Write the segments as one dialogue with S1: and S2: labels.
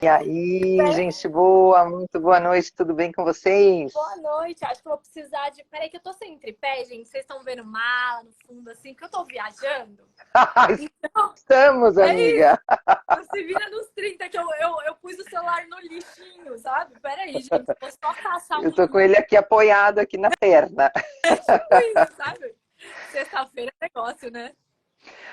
S1: E aí,
S2: Bem,
S1: gente boa, muito boa noite, tudo bem com vocês?
S2: boa noite. Acho que eu vou precisar de. Peraí, que eu tô sem tripé, gente. Vocês estão vendo mala no fundo, assim, que eu tô viajando. Então,
S1: Estamos,
S2: é isso.
S1: amiga.
S2: Se vira nos 30 que eu pus o celular no lixinho, sabe? Peraí, gente. Vou só caçar
S1: Eu
S2: um
S1: tô com
S2: link.
S1: ele aqui apoiado aqui na perna.
S2: É tipo isso, sabe? Sexta-feira é negócio, né?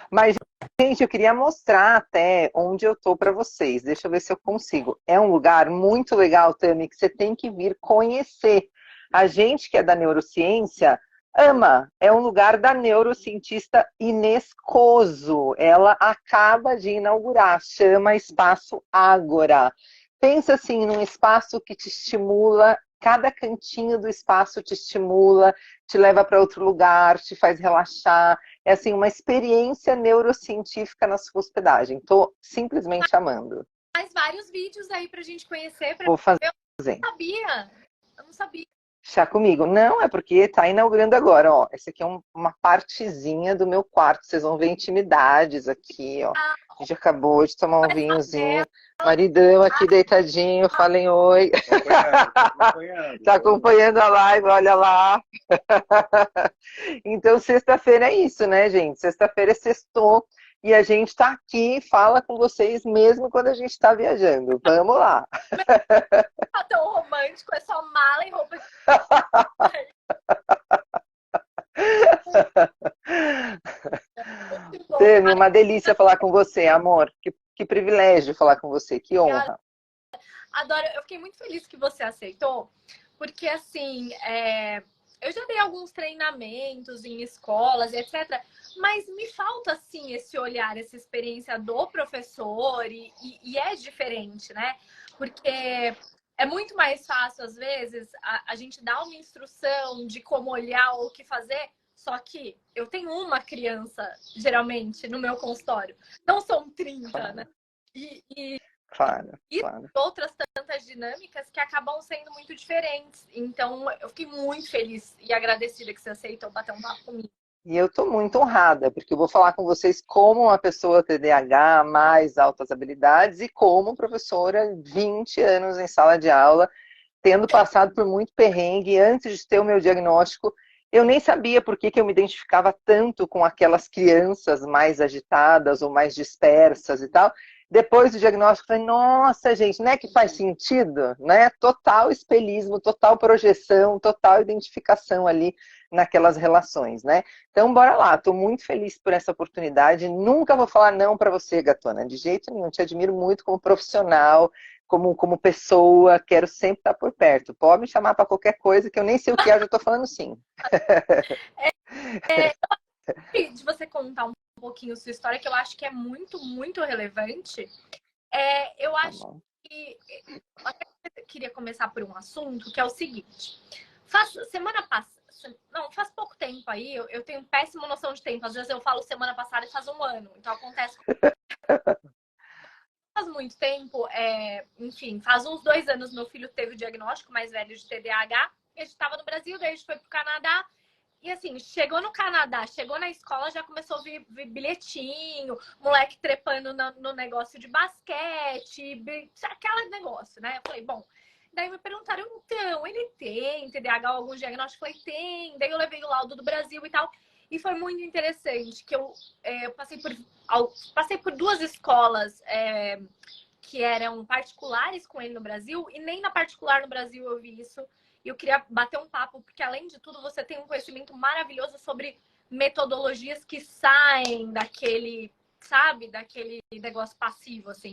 S1: Mas, gente, eu queria mostrar até onde eu tô para vocês. Deixa eu ver se eu consigo. É um lugar muito legal, Tami, que você tem que vir conhecer. A gente que é da neurociência ama. É um lugar da neurocientista Inês Coso. Ela acaba de inaugurar, chama Espaço Ágora. Pensa assim num espaço que te estimula, cada cantinho do espaço te estimula, te leva para outro lugar, te faz relaxar. É assim, uma experiência neurocientífica na sua hospedagem. Estou simplesmente amando.
S2: Faz vários vídeos aí pra gente conhecer.
S1: Vou fazer.
S2: Eu não sabia. Eu não sabia.
S1: Chá comigo. Não, é porque está inaugurando agora, ó. Essa aqui é uma partezinha do meu quarto. Vocês vão ver intimidades aqui, ó.
S2: Ah,
S1: A gente acabou de tomar um
S2: mas
S1: vinhozinho. Maridão aqui deitadinho, falem oi. Tá acompanhando a live, olha lá. Então, sexta-feira é isso, né, gente? Sexta-feira é sextou e a gente tá aqui, fala com vocês mesmo quando a gente tá viajando. Vamos lá.
S2: tá tão romântico, é só mala e roupa. Muito bom.
S1: Tami, uma delícia falar com você, amor. Que privilégio falar com você, que
S2: Obrigada.
S1: honra.
S2: Adoro. Eu fiquei muito feliz que você aceitou, porque assim, eu já dei alguns treinamentos em escolas, etc. Mas me falta assim esse olhar, essa experiência do professor e é diferente, né? Porque é muito mais fácil, às vezes, a gente dar uma instrução de como olhar ou o que fazer. Só que eu tenho uma criança, geralmente, no meu consultório. Não são 30, né?
S1: Claro,
S2: E,
S1: claro,
S2: e
S1: claro.
S2: outras tantas dinâmicas que acabam sendo muito diferentes. Então, eu fiquei muito feliz e agradecida que você aceitou bater um papo comigo.
S1: E eu estou muito honrada, porque eu vou falar com vocês como uma pessoa TDAH, mais altas habilidades, e como professora, 20 anos em sala de aula, tendo passado por muito perrengue. Antes de ter o meu diagnóstico, eu nem sabia por que eu me identificava tanto com aquelas crianças mais agitadas ou mais dispersas e tal. Depois do diagnóstico, eu falei, nossa, gente, não é que faz sentido? Né? Total espelhismo, total projeção, total identificação ali naquelas relações, né? Então, bora lá, estou muito feliz por essa oportunidade. Nunca vou falar não para você, gatona, de jeito nenhum. Te admiro muito como profissional, como pessoa, quero sempre estar por perto. Pode me chamar para qualquer coisa que eu nem sei o que é, eu já estou falando sim.
S2: De você contar um pouquinho sua história, que eu acho que é muito, muito relevante. Eu
S1: Tá
S2: acho
S1: bom.
S2: que eu até queria começar por um assunto que é o seguinte. Semana passada, não, faz pouco tempo aí, eu tenho péssima noção de tempo. Às vezes eu falo semana passada e faz um ano. Então acontece faz muito tempo, enfim, faz uns 2 anos meu filho teve o diagnóstico mais velho de TDAH. E a gente estava no Brasil, daí a gente foi pro Canadá. E assim, chegou no Canadá, chegou na escola, já começou a vir bilhetinho, moleque trepando no negócio de basquete, aquele negócio, né? Eu falei, bom. Daí me perguntaram, então, ele tem TDAH ou algum diagnóstico? Eu falei, tem. Daí eu levei o laudo do Brasil e tal. E foi muito interessante, que eu passei por duas escolas que eram particulares com ele no Brasil, e nem na particular no Brasil eu vi isso. E eu queria bater um papo, porque além de tudo, você tem um conhecimento maravilhoso sobre metodologias que saem daquele, sabe, daquele negócio passivo, assim.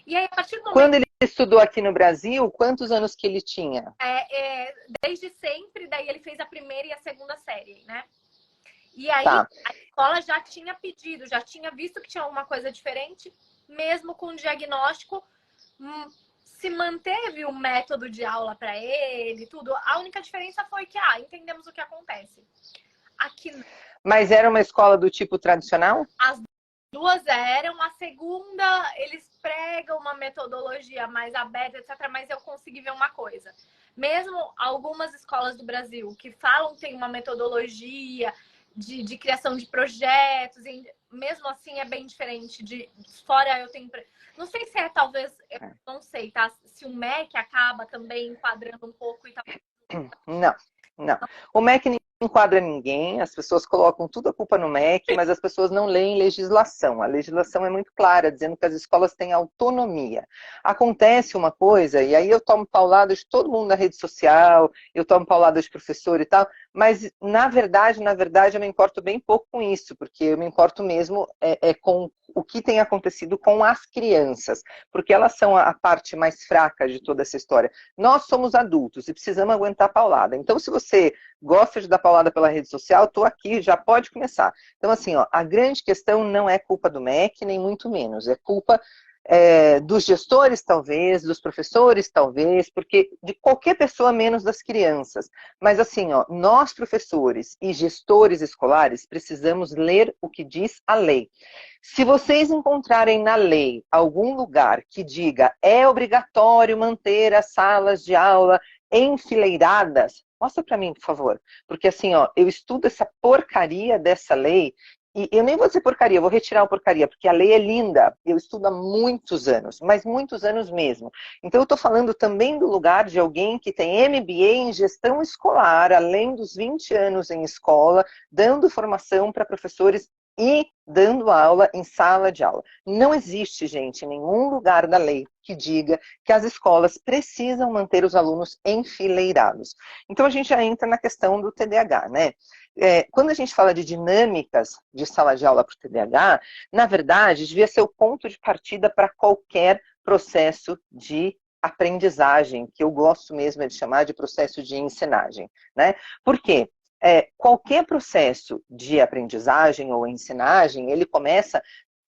S2: E aí, a partir do momento
S1: Quando ele estudou aqui no Brasil, quantos anos que ele tinha?
S2: desde sempre, daí ele fez a primeira e a segunda série, né? E aí,
S1: Tá.
S2: a escola já tinha pedido, já tinha visto que tinha alguma coisa diferente, mesmo com o diagnóstico, se manteve o método de aula para ele, tudo. A única diferença foi que, entendemos o que acontece. Aqui,
S1: Mas era uma escola do tipo tradicional?
S2: as duas eram. A segunda, eles pregam uma metodologia mais aberta, etc. Mas eu consegui ver uma coisa. Mesmo algumas escolas do Brasil que falam que tem uma metodologia de criação de projetos. E mesmo assim é bem diferente. Fora eu tenho. Não sei se é, talvez, eu não sei, tá? Se o MEC acaba também enquadrando um pouco e tal.
S1: Não, não. O MEC não enquadra ninguém, as pessoas colocam tudo a culpa no MEC, mas as pessoas não leem legislação. A legislação é muito clara, dizendo que as escolas têm autonomia. Acontece uma coisa, e aí eu tomo paulada de todo mundo na rede social, eu tomo paulada de professor e tal, mas na verdade, eu me importo bem pouco com isso, porque eu me importo mesmo com o que tem acontecido com as crianças, porque elas são a parte mais fraca de toda essa história. Nós somos adultos e precisamos aguentar paulada. Então, se você gosta de dar paulada pela rede social, estou aqui, já pode começar. Então, assim, ó, a grande questão não é culpa do MEC, nem muito menos. É culpa dos gestores, talvez, dos professores, talvez, porque de qualquer pessoa menos das crianças. Mas, assim, ó, nós, professores e gestores escolares, precisamos ler o que diz a lei. Se vocês encontrarem na lei algum lugar que diga é obrigatório manter as salas de aula enfileiradas, mostra para mim, por favor. Porque assim, ó, eu estudo essa porcaria dessa lei e eu nem vou dizer porcaria, eu vou retirar a porcaria, porque a lei é linda. Eu estudo há muitos anos, mas muitos anos mesmo. Então eu estou falando também do lugar de alguém que tem MBA em gestão escolar, além dos 20 anos em escola, dando formação para professores e dando aula em sala de aula. Não existe, gente, nenhum lugar da lei que diga que as escolas precisam manter os alunos enfileirados. Então, a gente já entra na questão do TDAH, né? Quando a gente fala de dinâmicas de sala de aula para o TDAH, na verdade, devia ser o ponto de partida para qualquer processo de aprendizagem, que eu gosto mesmo de chamar de processo de ensinagem, né? Por quê? Qualquer processo de aprendizagem ou ensinagem, ele começa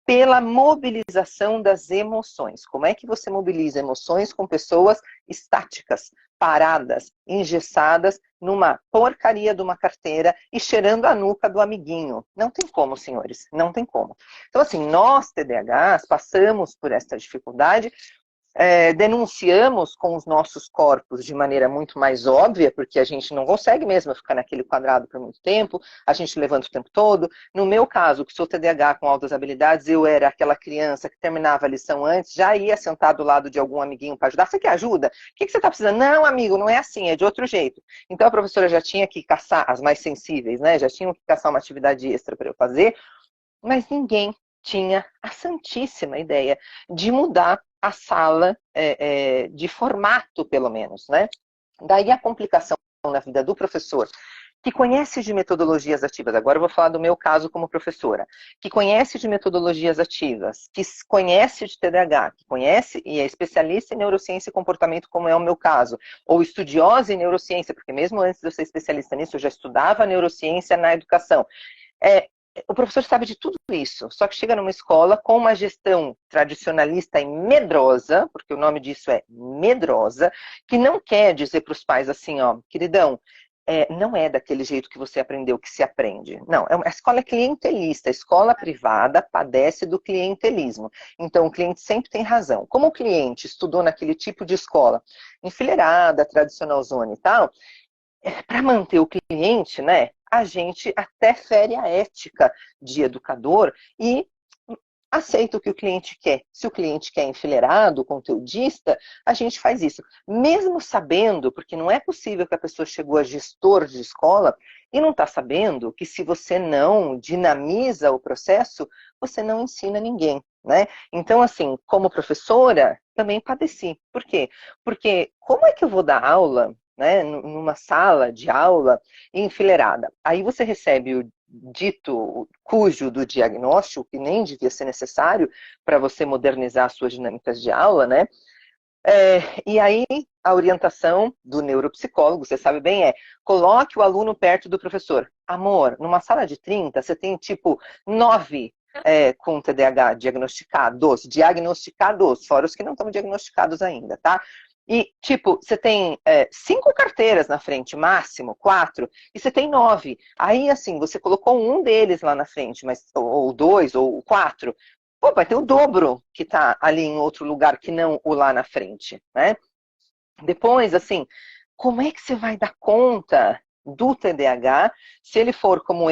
S1: pela mobilização das emoções. Como é que você mobiliza emoções com pessoas estáticas, paradas, engessadas numa porcaria de uma carteira e cheirando a nuca do amiguinho? Não tem como, senhores, não tem como. Então, assim, nós, TDAHs, passamos por esta dificuldade, denunciamos com os nossos corpos de maneira muito mais óbvia, porque a gente não consegue mesmo ficar naquele quadrado por muito tempo, a gente levanta o tempo todo. No meu caso, que sou TDAH com altas habilidades, eu era aquela criança que terminava a lição antes, já ia sentar do lado de algum amiguinho para ajudar. Você quer ajuda? O que você está precisando? Não, amigo, não é assim, é de outro jeito. Então a professora já tinha que caçar, as mais sensíveis, né? Já tinham que caçar uma atividade extra para eu fazer, mas ninguém tinha a santíssima ideia de mudar a sala de formato, pelo menos, né? Daí a complicação na vida do professor, que conhece de metodologias ativas, agora eu vou falar do meu caso como professora, que conhece de metodologias ativas, que conhece de TDAH, que conhece e é especialista em neurociência e comportamento, como é o meu caso, ou estudiosa em neurociência, porque mesmo antes de eu ser especialista nisso, eu já estudava neurociência na educação. O professor sabe de tudo isso, só que chega numa escola com uma gestão tradicionalista e medrosa, porque o nome disso é medrosa, que não quer dizer para os pais assim, ó, queridão, não é daquele jeito que você aprendeu que se aprende. Não, a escola é clientelista, a escola privada padece do clientelismo. Então, o cliente sempre tem razão. Como o cliente estudou naquele tipo de escola, enfileirada, tradicional zone e tal, para manter o cliente, né, a gente até fere a ética de educador e aceita o que o cliente quer. Se o cliente quer enfileirado, conteudista, a gente faz isso. Mesmo sabendo, porque não é possível que a pessoa chegou a gestor de escola e não está sabendo que se você não dinamiza o processo, você não ensina ninguém, né? Então, assim, como professora, também padeci. Por quê? Porque como é que eu vou dar aula, né, numa sala de aula enfileirada? Aí você recebe o dito cujo do diagnóstico, que nem devia ser necessário para você modernizar suas dinâmicas de aula, né? E aí a orientação do neuropsicólogo, você sabe bem, coloque o aluno perto do professor. Amor, numa sala de 30, você tem tipo 9 com TDAH diagnosticados, fora os que não estão diagnosticados ainda, tá? E, tipo, você tem 5 carteiras na frente, máximo, 4, e você tem 9. Aí, assim, você colocou um deles lá na frente, mas, ou 2, ou 4. Pô, vai ter o dobro que está ali em outro lugar que não o lá na frente, né? Depois, assim, como é que você vai dar conta do TDAH, se ele for como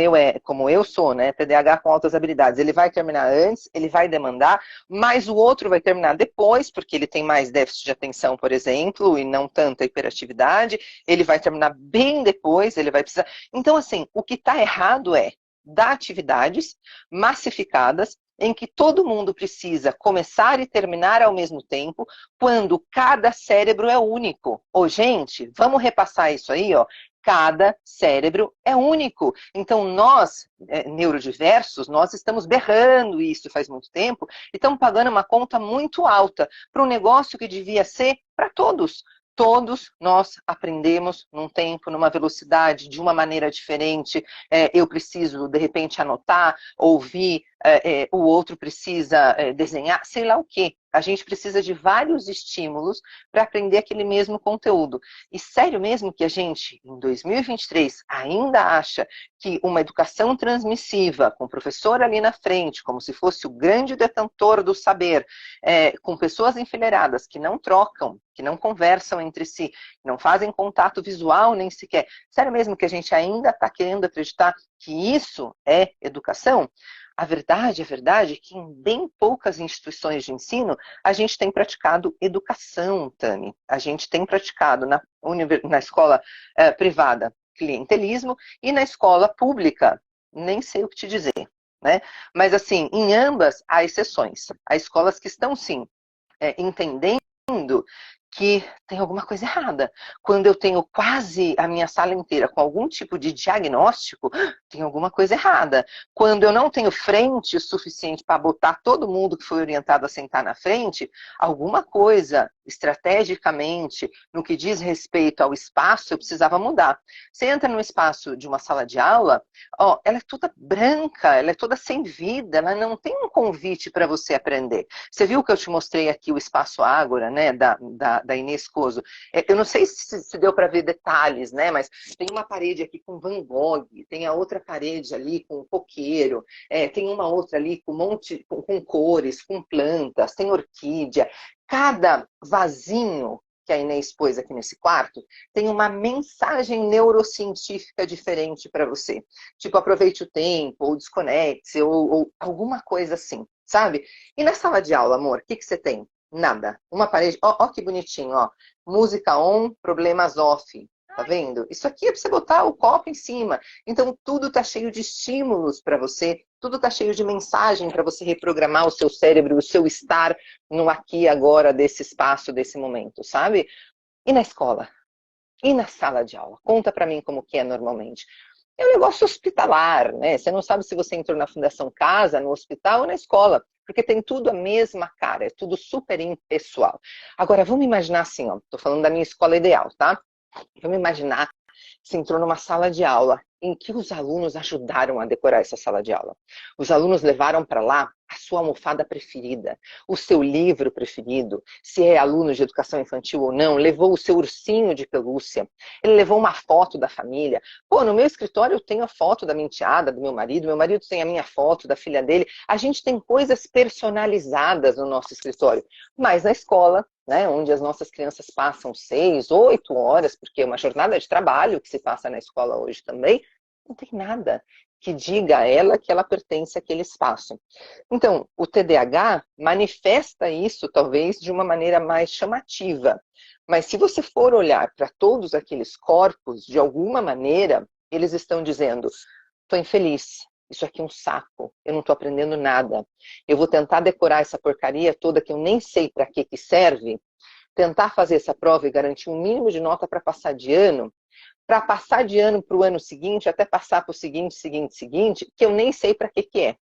S1: eu sou, né, TDAH com altas habilidades, ele vai terminar antes, ele vai demandar, mas o outro vai terminar depois, porque ele tem mais déficit de atenção, por exemplo, e não tanta hiperatividade, ele vai terminar bem depois, ele vai precisar... Então, assim, o que está errado é dar atividades massificadas, em que todo mundo precisa começar e terminar ao mesmo tempo, quando cada cérebro é único. Ô, gente, vamos repassar isso aí, ó. Cada cérebro é único. Então, nós, neurodiversos, nós estamos berrando isso faz muito tempo e estamos pagando uma conta muito alta para um negócio que devia ser para todos. Todos nós aprendemos num tempo, numa velocidade, de uma maneira diferente. Eu preciso, de repente, anotar, ouvir, o outro precisa desenhar, sei lá o quê. A gente precisa de vários estímulos para aprender aquele mesmo conteúdo. E sério mesmo que a gente, em 2023, ainda acha que uma educação transmissiva, com o professor ali na frente, como se fosse o grande detentor do saber, com pessoas enfileiradas que não trocam, que não conversam entre si, não fazem contato visual nem sequer. Sério mesmo que a gente ainda está querendo acreditar que isso é educação? A verdade é que em bem poucas instituições de ensino a gente tem praticado educação, Tami. A gente tem praticado na escola privada clientelismo e na escola pública, nem sei o que te dizer, né? Mas assim, em ambas há exceções. Há escolas que estão sim entendendo que tem alguma coisa errada. Quando eu tenho quase a minha sala inteira com algum tipo de diagnóstico, tem alguma coisa errada. Quando eu não tenho frente suficiente para botar todo mundo que foi orientado a sentar na frente, alguma coisa, estrategicamente, no que diz respeito ao espaço, eu precisava mudar. Você entra no espaço de uma sala de aula, ó, ela é toda branca, ela é toda sem vida, ela não tem um convite para você aprender. Você viu que eu te mostrei aqui o espaço Ágora, né, da Inês Coso. Eu não sei se deu para ver detalhes, né? Mas tem uma parede aqui com Van Gogh, tem a outra parede ali com coqueiro, tem uma outra ali com um monte, com cores, com plantas, tem orquídea. Cada vasinho que a Inês pôs aqui nesse quarto tem uma mensagem neurocientífica diferente para você. Tipo, aproveite o tempo, ou desconecte, ou alguma coisa assim, sabe? E na sala de aula, amor, o que você tem? Nada. Uma parede, ó que bonitinho, ó. Música on, problemas off. Tá vendo? Isso aqui é para você botar o copo em cima. Então, tudo tá cheio de estímulos para você, tudo tá cheio de mensagem para você reprogramar o seu cérebro, o seu estar no aqui e agora desse espaço, desse momento, sabe? E na escola? E na sala de aula? Conta para mim como que é normalmente. É um negócio hospitalar, né? Você não sabe se você entrou na Fundação Casa, no hospital ou na escola, porque tem tudo a mesma cara, é tudo super impessoal. Agora, vamos imaginar assim, ó, tô falando da minha escola ideal, tá? Vamos imaginar que você entrou numa sala de aula em que os alunos ajudaram a decorar essa sala de aula. Os alunos levaram para lá a sua almofada preferida, o seu livro preferido, se é aluno de educação infantil ou não, levou o seu ursinho de pelúcia, ele levou uma foto da família. Pô, no meu escritório eu tenho a foto da minha enteada, do meu marido tem a minha foto, da filha dele. A gente tem coisas personalizadas no nosso escritório, mas na escola, né, onde as nossas crianças passam 6, 8 horas, porque é uma jornada de trabalho que se passa na escola hoje também, não tem nada que diga a ela que ela pertence àquele espaço. Então, o TDAH manifesta isso, talvez, de uma maneira mais chamativa. Mas se você for olhar para todos aqueles corpos, de alguma maneira, eles estão dizendo, estou infeliz, isso aqui é um saco, eu não estou aprendendo nada. Eu vou tentar decorar essa porcaria toda que eu nem sei para que serve, tentar fazer essa prova e garantir um mínimo de nota para passar de ano, para passar de ano para o ano seguinte, até passar para o seguinte, que eu nem sei para que é.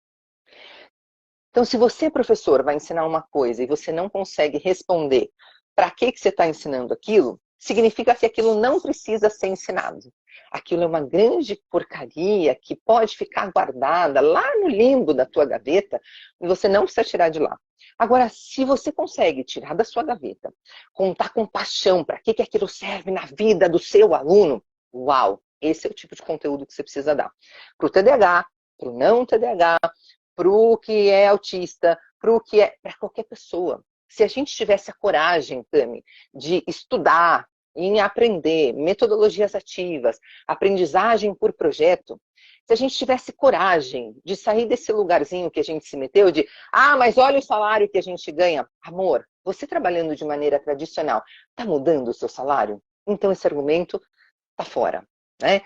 S1: Então, se você, professor, vai ensinar uma coisa e você não consegue responder para que você está ensinando aquilo, significa que aquilo não precisa ser ensinado. Aquilo é uma grande porcaria que pode ficar guardada lá no limbo da tua gaveta e você não precisa tirar de lá. Agora, se você consegue tirar da sua gaveta, contar com paixão para que aquilo serve na vida do seu aluno, uau, esse é o tipo de conteúdo que você precisa dar. Para o TDAH, para o não TDAH, para o que é autista, para qualquer pessoa. Se a gente tivesse a coragem, Tami, de estudar, em aprender metodologias ativas, aprendizagem por projeto, se a gente tivesse coragem de sair desse lugarzinho que a gente se meteu, de, mas olha o salário que a gente ganha. Amor, você trabalhando de maneira tradicional, está mudando o seu salário? Então esse argumento está fora. Né?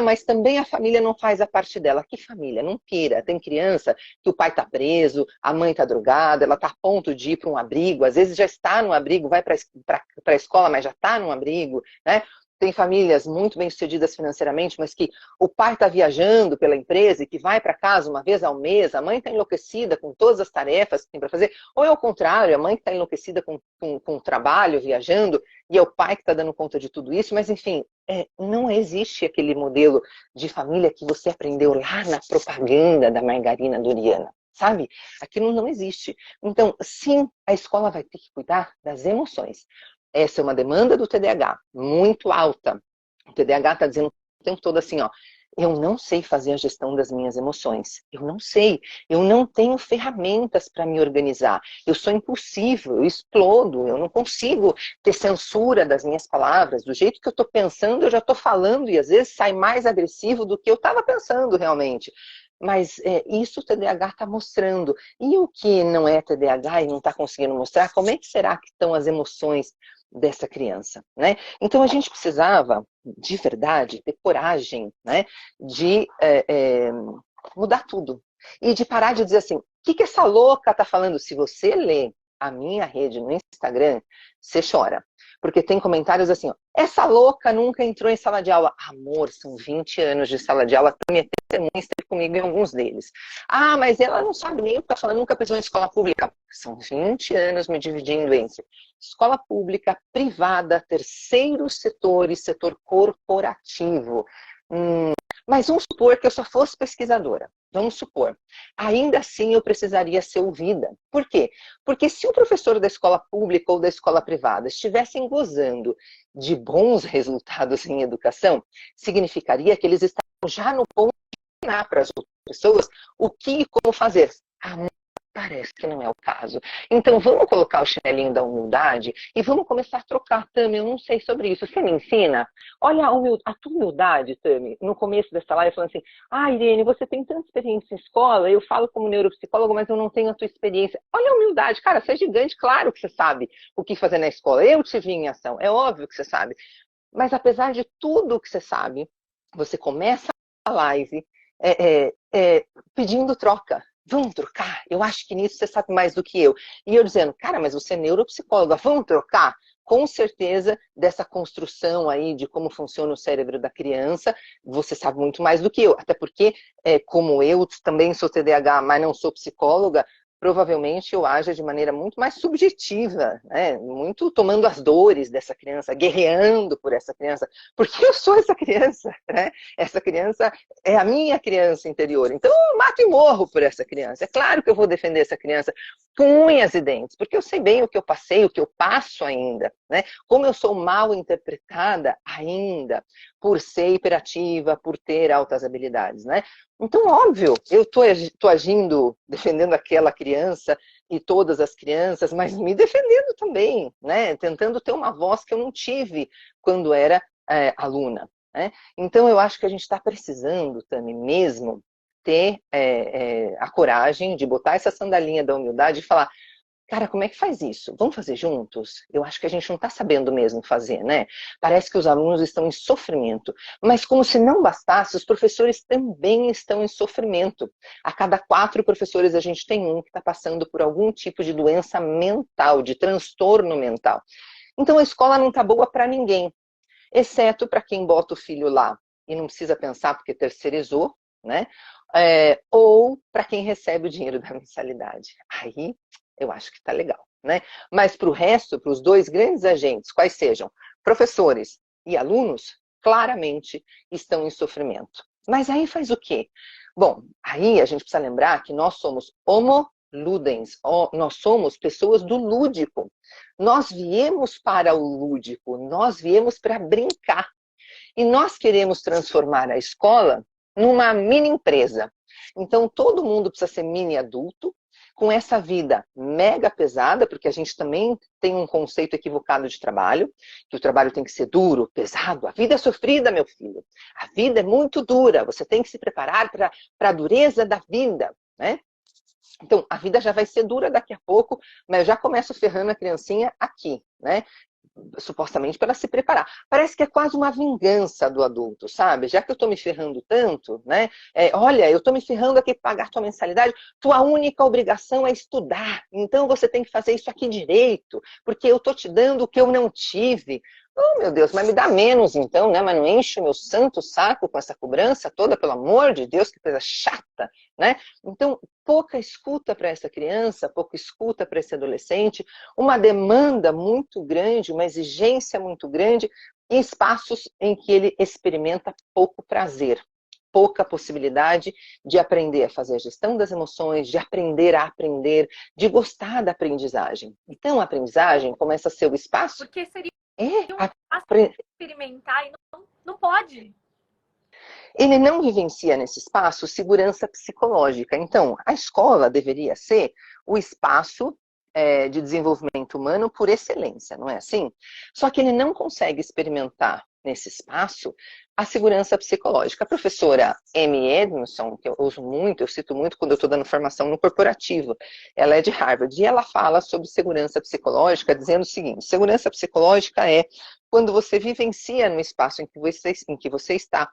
S1: Mas também a família não faz a parte dela. Que família? Não pira. Tem criança que o pai está preso, a mãe está drogada, ela está a ponto de ir para um abrigo, às vezes já está no abrigo, vai para a escola, mas já está no abrigo. Né? Tem famílias muito bem-sucedidas financeiramente, mas que o pai está viajando pela empresa e que vai para casa uma vez ao mês, a mãe está enlouquecida com todas as tarefas que tem para fazer, ou é o contrário, a mãe que está enlouquecida com o trabalho, viajando, e é o pai que está dando conta de tudo isso, mas enfim, não existe aquele modelo de família que você aprendeu lá na propaganda da margarina Doriana, sabe? Aquilo não existe. Então, sim, a escola vai ter que cuidar das emoções. Essa é uma demanda do TDAH, muito alta. O TDAH está dizendo o tempo todo assim, eu não sei fazer a gestão das minhas emoções. Eu não sei. Eu não tenho ferramentas para me organizar. Eu sou impulsivo, eu explodo, eu não consigo ter censura das minhas palavras. Do jeito que eu estou pensando, eu já estou falando e às vezes sai mais agressivo do que eu estava pensando realmente. Mas isso o TDAH está mostrando. E o que não é TDAH e não está conseguindo mostrar, como é que será que estão as emoções dessa criança, né? Então a gente precisava, de verdade, ter coragem, né, de mudar tudo. E de parar de dizer assim, o que essa louca tá falando? Se você lê a minha rede no Instagram, você chora. Porque tem comentários assim, essa louca nunca entrou em sala de aula. Amor, são 20 anos de sala de aula, minha testemunha esteve comigo em alguns deles. Mas ela não sabe nem o que está falando, nunca pisou em escola pública. São 20 anos me dividindo entre escola pública, privada, terceiro setor e setor corporativo. Mas vamos supor que eu só fosse pesquisadora. Vamos supor. Ainda assim eu precisaria ser ouvida. Por quê? Porque se o professor da escola pública ou da escola privada estivessem gozando de bons resultados em educação, significaria que eles estavam já no ponto de ensinar para as outras pessoas o que e como fazer. Parece que não é o caso. Então, vamos colocar o chinelinho da humildade e vamos começar a trocar. Tami, eu não sei sobre isso. Você me ensina? Olha a tua humildade, Tami, no começo dessa live, falando assim, Irene, você tem tanta experiência em escola, eu falo como neuropsicólogo, mas eu não tenho a tua experiência. Olha a humildade, cara, você é gigante, claro que você sabe o que fazer na escola. Eu te vi em ação, é óbvio que você sabe. Mas apesar de tudo que você sabe, você começa a live pedindo troca. Vamos trocar? Eu acho que nisso você sabe mais do que eu. E eu dizendo, cara, mas você é neuropsicóloga, vamos trocar? Com certeza, dessa construção aí de como funciona o cérebro da criança, você sabe muito mais do que eu. Até porque, como eu também sou TDAH, mas não sou psicóloga, provavelmente eu aja de maneira muito mais subjetiva, né? Muito tomando as dores dessa criança, guerreando por essa criança, porque eu sou essa criança, né? Essa criança é a minha criança interior, então eu mato e morro por essa criança. É claro que eu vou defender essa criança com unhas e dentes, porque eu sei bem o que eu passei, o que eu passo ainda, né? Como eu sou mal interpretada ainda, por ser hiperativa, por ter altas habilidades, né? Então, óbvio, eu tô agindo, defendendo aquela criança e todas as crianças, mas me defendendo também, né? Tentando ter uma voz que eu não tive quando era aluna, né? Então, eu acho que a gente está precisando também mesmo ter a coragem de botar essa sandalinha da humildade e falar, cara, como é que faz isso? Vamos fazer juntos? Eu acho que a gente não está sabendo mesmo fazer, né? Parece que os alunos estão em sofrimento. Mas como se não bastasse, os professores também estão em sofrimento. A cada 4 professores a gente tem um que está passando por algum tipo de doença mental, de transtorno mental. Então a escola não está boa para ninguém, exceto para quem bota o filho lá e não precisa pensar porque terceirizou, né? Ou para quem recebe o dinheiro da mensalidade. Aí eu acho que está legal, né? Mas para o resto, para os 2 grandes agentes, quais sejam professores e alunos, claramente estão em sofrimento. Mas aí faz o quê? Bom, aí a gente precisa lembrar que nós somos homo ludens, nós somos pessoas do lúdico. Nós viemos para o lúdico, nós viemos para brincar. E nós queremos transformar a escola numa mini empresa. Então, todo mundo precisa ser mini adulto, com essa vida mega pesada, porque a gente também tem um conceito equivocado de trabalho, que o trabalho tem que ser duro, pesado. A vida é sofrida, meu filho. A vida é muito dura. Você tem que se preparar para a dureza da vida, né? Então, a vida já vai ser dura daqui a pouco, mas eu já começo ferrando a criancinha aqui, né? Supostamente para se preparar. Parece que é quase uma vingança do adulto, sabe? Já que eu estou me ferrando tanto, né? Olha, eu estou me ferrando aqui para pagar tua mensalidade, tua única obrigação é estudar. Então você tem que fazer isso aqui direito, porque eu estou te dando o que eu não tive. Oh, meu Deus, mas me dá menos então, né? Mas não enche o meu santo saco com essa cobrança toda, pelo amor de Deus, que coisa chata, né? Então, pouca escuta para essa criança, pouca escuta para esse adolescente, uma demanda muito grande, uma exigência muito grande, em espaços em que ele experimenta pouco prazer, pouca possibilidade de aprender a fazer a gestão das emoções, de aprender a aprender, de gostar da aprendizagem. Então, a aprendizagem começa a ser o espaço...
S2: Porque seria
S1: É,
S2: um espaço experimentar e não pode.
S1: ele não vivencia nesse espaço segurança psicológica. Então, a escola deveria ser o espaço de desenvolvimento humano por excelência, não é assim? Só que ele não consegue experimentar nesse espaço a segurança psicológica. A professora Amy Edmondson, que eu uso muito, eu cito muito quando eu estou dando formação no corporativo, ela é de Harvard, e ela fala sobre segurança psicológica, dizendo o seguinte: segurança psicológica é quando você vivencia no espaço em que você está,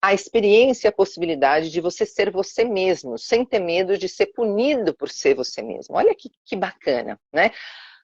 S1: a experiência, a possibilidade de você ser você mesmo, sem ter medo de ser punido por ser você mesmo. Olha que bacana, né?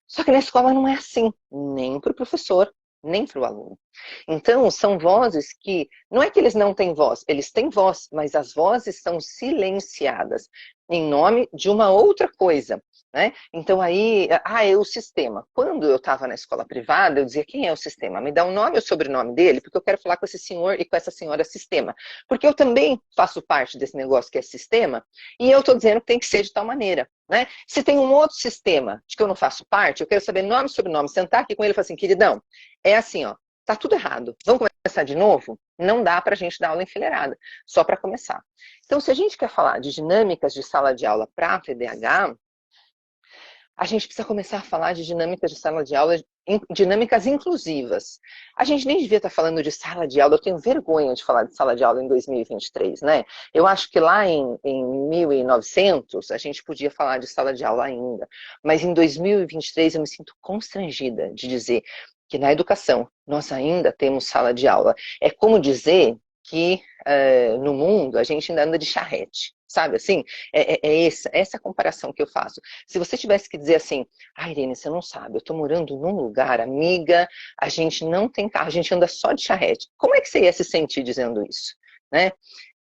S1: Só que na escola não é assim, nem para o professor, nem para o aluno. Então, são vozes que, não é que eles não têm voz, eles têm voz, mas as vozes são silenciadas em nome de uma outra coisa, né? Então aí, é o sistema. Quando eu estava na escola privada, eu dizia: quem é o sistema? Me dá o nome e o sobrenome dele, porque eu quero falar com esse senhor e com essa senhora sistema. Porque eu também faço parte desse negócio que é sistema, e eu estou dizendo que tem que ser de tal maneira, né? Se tem um outro sistema de que eu não faço parte, eu quero saber nome e sobrenome, sentar aqui com ele e falar assim: queridão, é assim, ó, tá tudo errado, vamos começar de novo? Não dá para a gente dar aula enfileirada, só para começar. Então, se a gente quer falar de dinâmicas de sala de aula para TDAH, a gente precisa começar a falar de dinâmicas de sala de aula, dinâmicas inclusivas. A gente nem devia estar falando de sala de aula, eu tenho vergonha de falar de sala de aula em 2023, né? Eu acho que lá em 1900 a gente podia falar de sala de aula ainda, mas em 2023 eu me sinto constrangida de dizer que na educação nós ainda temos sala de aula. É como dizer que no mundo a gente ainda anda de charrete. Sabe assim? Essa comparação que eu faço. Se você tivesse que dizer assim: Irene, você não sabe, eu estou morando num lugar, amiga, a gente não tem carro, a gente anda só de charrete. Como é que você ia se sentir dizendo isso? Né?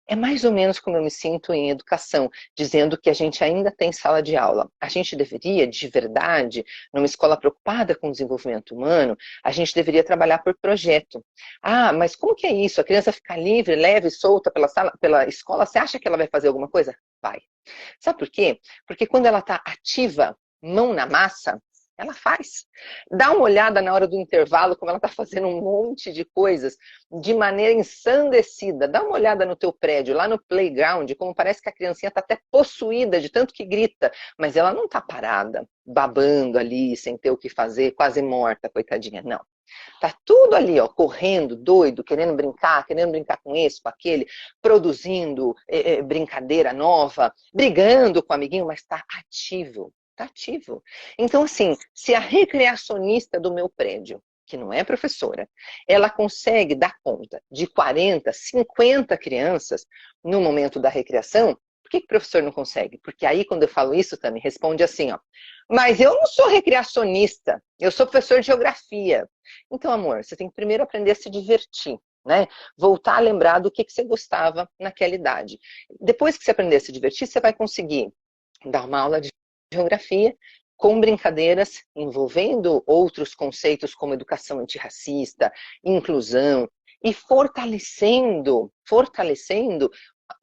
S1: É mais ou menos como eu me sinto em educação, dizendo que a gente ainda tem sala de aula. A gente deveria, de verdade, numa escola preocupada com o desenvolvimento humano, a gente deveria trabalhar por projeto. Ah, mas como que é isso? A criança ficar livre, leve, solta pela escola, você acha que ela vai fazer alguma coisa? Vai. Sabe por quê? Porque quando ela está ativa, mão na massa, ela faz. Dá uma olhada na hora do intervalo, como ela está fazendo um monte de coisas de maneira ensandecida. Dá uma olhada no teu prédio, lá no playground, como parece que a criancinha está até possuída de tanto que grita, mas ela não está parada, babando ali, sem ter o que fazer, quase morta, coitadinha, não. Tá tudo ali, ó, correndo, doido, querendo brincar com esse, com aquele, produzindo brincadeira nova, brigando com o amiguinho, mas está ativo. Tá ativo. Então, assim, se a recreacionista do meu prédio, que não é professora, ela consegue dar conta de 40, 50 crianças no momento da recreação, por que o professor não consegue? Porque aí, quando eu falo isso, Tami, responde assim, ó: mas eu não sou recreacionista, eu sou professor de geografia. Então, amor, você tem que primeiro aprender a se divertir, né? Voltar a lembrar do que você gostava naquela idade. Depois que você aprender a se divertir, você vai conseguir dar uma aula de geografia com brincadeiras envolvendo outros conceitos como educação antirracista, inclusão, e fortalecendo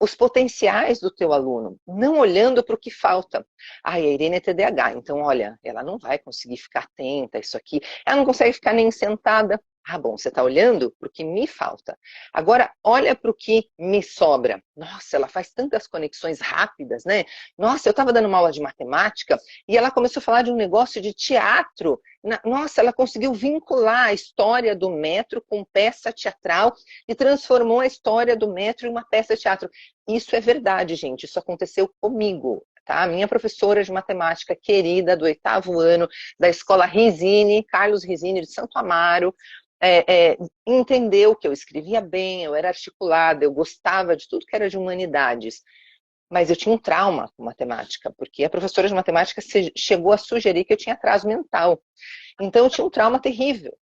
S1: os potenciais do teu aluno, não olhando para o que falta. A Irene é TDAH, então olha, ela não vai conseguir ficar atenta a isso aqui, ela não consegue ficar nem sentada, Ah, bom, você está olhando para o que me falta. Agora, olha para o que me sobra. Nossa, ela faz tantas conexões rápidas, né? Nossa, eu estava dando uma aula de matemática e ela começou a falar de um negócio de teatro. Nossa, ela conseguiu vincular a história do metro com peça teatral e transformou a história do metro em uma peça de teatro. Isso é verdade, gente. Isso aconteceu comigo. Tá? A minha professora de matemática querida do 8º ano da escola Risini, Carlos Risini de Santo Amaro, entendeu que eu escrevia bem, eu era articulada, eu gostava de tudo que era de humanidades. Mas eu tinha um trauma com matemática, porque a professora de matemática chegou a sugerir que eu tinha atraso mental. Então eu tinha um trauma terrível.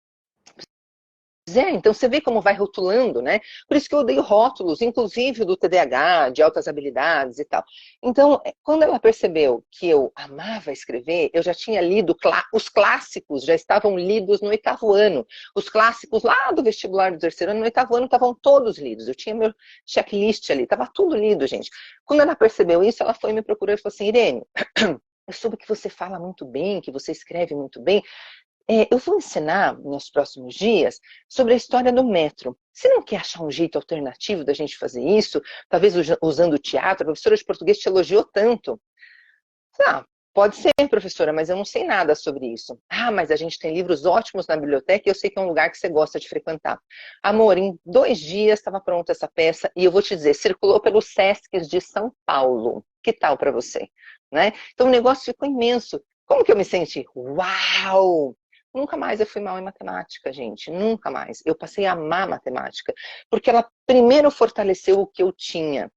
S1: Então você vê como vai rotulando, né? Por isso que eu odeio rótulos, inclusive do TDAH, de altas habilidades e tal. Então, quando ela percebeu que eu amava escrever, eu já tinha lido, os clássicos já estavam lidos no 8º ano. Os clássicos lá do vestibular do 3º ano, no 8º ano, estavam todos lidos. Eu tinha meu checklist ali, estava tudo lido, gente. Quando ela percebeu isso, ela foi me procurar e falou assim, Irene, eu soube que você fala muito bem, que você escreve muito bem. Eu vou ensinar nos próximos dias sobre a história do metro. Você não quer achar um jeito alternativo da gente fazer isso? Talvez usando o teatro? A professora de português te elogiou tanto. Ah, pode ser, professora, mas eu não sei nada sobre isso. Ah, mas a gente tem livros ótimos na biblioteca e eu sei que é um lugar que você gosta de frequentar. Amor, em 2 dias estava pronta essa peça e eu vou te dizer, circulou pelos Sescs de São Paulo. Que tal para você? Né? Então o negócio ficou imenso. Como que eu me senti? Uau! Nunca mais eu fui mal em matemática, gente. Nunca mais. Eu passei a amar matemática. Porque ela primeiro fortaleceu o que eu tinha.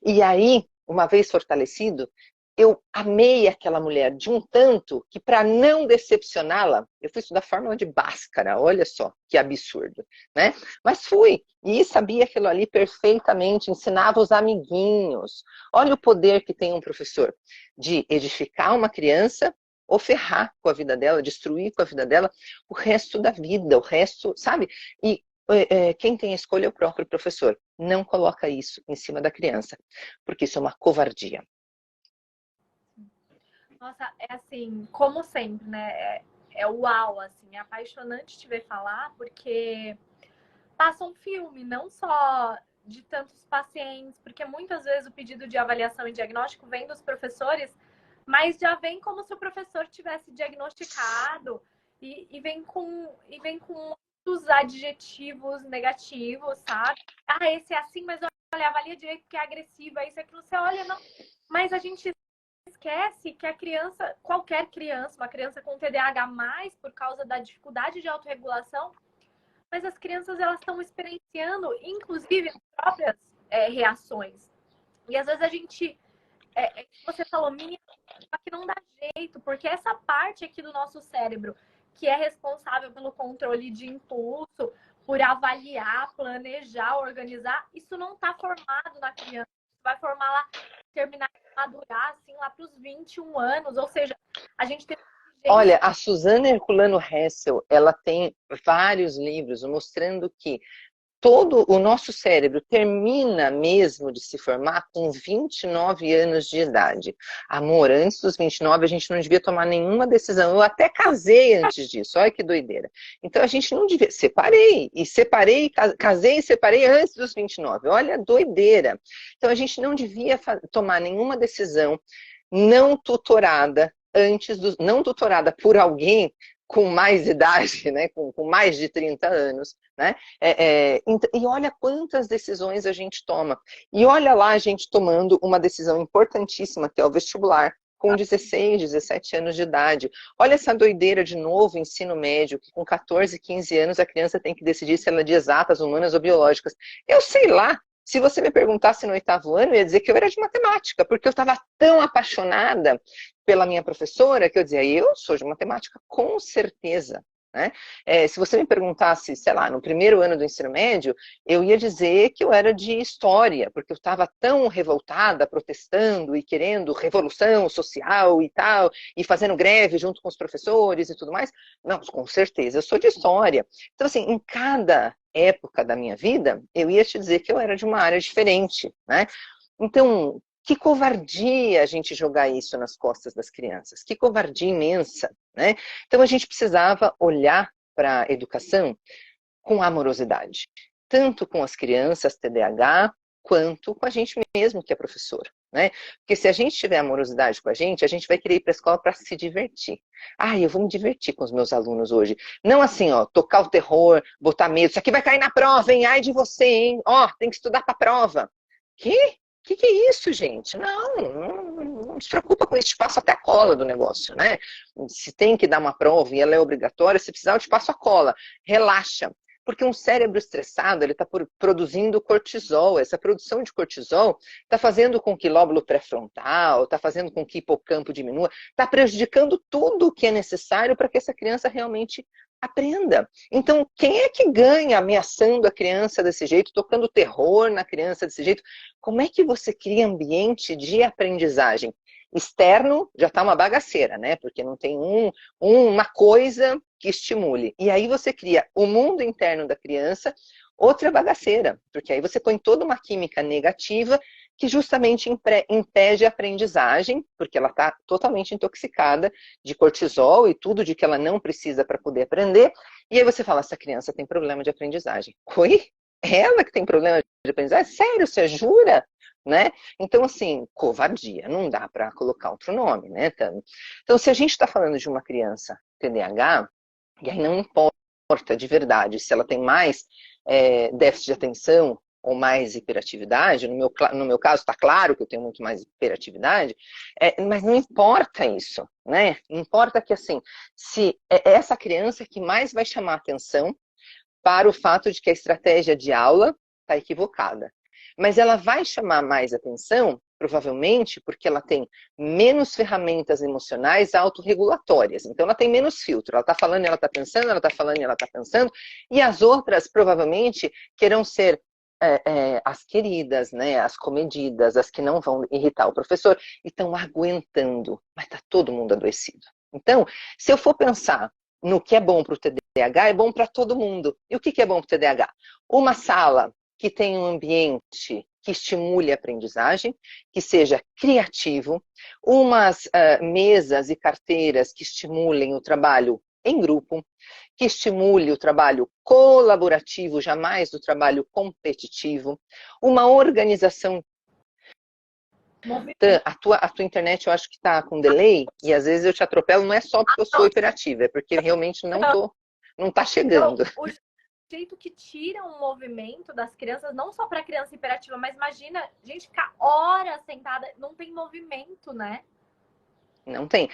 S1: E aí, uma vez fortalecido, eu amei aquela mulher de um tanto que, para não decepcioná-la, eu fui estudar fórmula de Bhaskara, olha só que absurdo, né? Mas fui, e sabia aquilo ali perfeitamente, ensinava os amiguinhos. Olha o poder que tem um professor de edificar uma criança ou ferrar com a vida dela, destruir com a vida dela o resto da vida, o resto, sabe? E quem tem a escolha é o próprio professor. Não coloca isso em cima da criança, porque isso é uma covardia.
S2: Nossa, é assim, como sempre, né? É uau, assim, é apaixonante te ver falar, porque passa um filme, não só de tantos pacientes, porque muitas vezes o pedido de avaliação e diagnóstico vem dos professores, mas já vem como se o professor tivesse diagnosticado e vem com muitos adjetivos negativos, sabe? Ah, esse é assim, mas olha, avalia direito porque é agressiva, isso aqui você olha, não. Mas a gente esquece que a criança, qualquer criança, uma criança com TDAH mais por causa da dificuldade de autorregulação, mas as crianças elas estão experienciando, inclusive, as próprias reações. E às vezes a gente, você falou, minha, que não dá jeito, porque essa parte aqui do nosso cérebro, que é responsável pelo controle de impulso, por avaliar, planejar, organizar, isso não está formado na criança. Vai formar lá, terminar de madurar, assim, lá para os 21 anos. Ou seja, a gente tem...
S1: Olha, a Suzana Herculano Hessel, ela tem vários livros mostrando que todo o nosso cérebro termina mesmo de se formar com 29 anos de idade. Amor, antes dos 29 a gente não devia tomar nenhuma decisão. Eu até casei antes disso, olha que doideira. Então a gente não devia... Separei, casei e separei antes dos 29. Olha a doideira. Então a gente não devia tomar nenhuma decisão não tutorada não tutorada por alguém com mais idade, né, com mais de 30 anos, né? E olha quantas decisões a gente toma. E olha lá a gente tomando uma decisão importantíssima, que é o vestibular, com 16, 17 anos de idade. Olha essa doideira de novo, ensino médio, que com 14, 15 anos a criança tem que decidir se ela é de exatas, humanas ou biológicas. Eu sei lá. Se você me perguntasse no 8º ano, eu ia dizer que eu era de matemática, porque eu estava tão apaixonada pela minha professora que eu dizia, eu sou de matemática, com certeza. Né? Se você me perguntasse, sei lá, no 1º ano do ensino médio, eu ia dizer que eu era de história, porque eu estava tão revoltada, protestando e querendo revolução social e tal, e fazendo greve junto com os professores e tudo mais. Não, com certeza, eu sou de história. Então, assim, em cada época da minha vida, eu ia te dizer que eu era de uma área diferente, né? Então, que covardia a gente jogar isso nas costas das crianças, que covardia imensa, né? Então a gente precisava olhar para a educação com amorosidade, tanto com as crianças TDAH, quanto com a gente mesmo, que é professor, né? Porque se a gente tiver amorosidade com a gente vai querer ir para a escola para se divertir. Eu vou me divertir com os meus alunos hoje. Não assim, ó, tocar o terror, botar medo. Isso aqui vai cair na prova, hein? Ai de você, hein? Ó, tem que estudar para a prova. Que? Que é isso, gente? Não se preocupa com isso, te passo até a cola do negócio, né? Se tem que dar uma prova e ela é obrigatória, se precisar eu te passo a cola. Relaxa. Porque um cérebro estressado, ele está produzindo cortisol. Essa produção de cortisol está fazendo com que lóbulo pré-frontal, está fazendo com que hipocampo diminua, está prejudicando tudo o que é necessário para que essa criança realmente aprenda. Então, quem é que ganha ameaçando a criança desse jeito, tocando terror na criança desse jeito? Como é que você cria ambiente de aprendizagem? Externo já está uma bagaceira, né? Porque não tem uma coisa que estimule. E aí você cria o mundo interno da criança, outra bagaceira, porque aí você põe toda uma química negativa que justamente impede a aprendizagem, porque ela está totalmente intoxicada de cortisol e tudo de que ela não precisa para poder aprender. E aí você fala, essa criança tem problema de aprendizagem. Oi? Ela que tem problema de aprendizagem? Sério, você jura? Né? Então, assim, covardia, não dá para colocar outro nome, né, Tami? Então, se a gente está falando de uma criança TDAH, e aí não importa de verdade se ela tem mais déficit de atenção ou mais hiperatividade, no meu caso está claro que eu tenho muito mais hiperatividade, mas não importa isso, né? Importa que, assim, se é essa criança que mais vai chamar atenção para o fato de que a estratégia de aula está equivocada. Mas ela vai chamar mais atenção, provavelmente, porque ela tem menos ferramentas emocionais autorregulatórias. Então, ela tem menos filtro. Ela está falando e ela está pensando, ela está falando e ela está pensando. E as outras, provavelmente, querão ser as queridas, né? As comedidas, as que não vão irritar o professor. E estão aguentando. Mas está todo mundo adoecido. Então, se eu for pensar no que é bom para o TDAH, é bom para todo mundo. E o que é bom para o TDAH? Uma sala que tenha um ambiente que estimule a aprendizagem, que seja criativo, umas mesas e carteiras que estimulem o trabalho em grupo, que estimule o trabalho colaborativo, jamais o trabalho competitivo, uma organização. A tua internet eu acho que está com delay, e às vezes eu te atropelo, não é só porque eu sou hiperativa, é porque realmente não está chegando.
S2: Jeito que tira um movimento das crianças, não só para criança hiperativa, mas imagina, gente ficar horas sentada, não tem movimento, né?
S1: Não tem.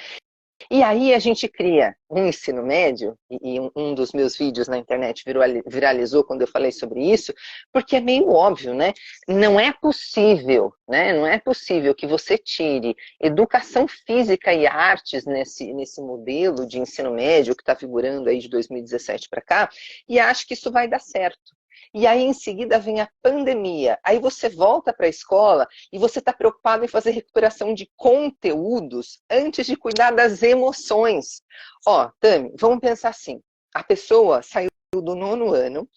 S1: E aí a gente cria um ensino médio, e um dos meus vídeos na internet viralizou quando eu falei sobre isso, porque é meio óbvio, né? Não é possível, né? Não é possível que você tire educação física e artes nesse modelo de ensino médio que está figurando aí de 2017 para cá, e ache que isso vai dar certo. E aí, em seguida, vem a pandemia. Aí você volta para a escola e você está preocupado em fazer recuperação de conteúdos antes de cuidar das emoções. Ó, Tami, vamos pensar assim. A pessoa saiu do 9º ano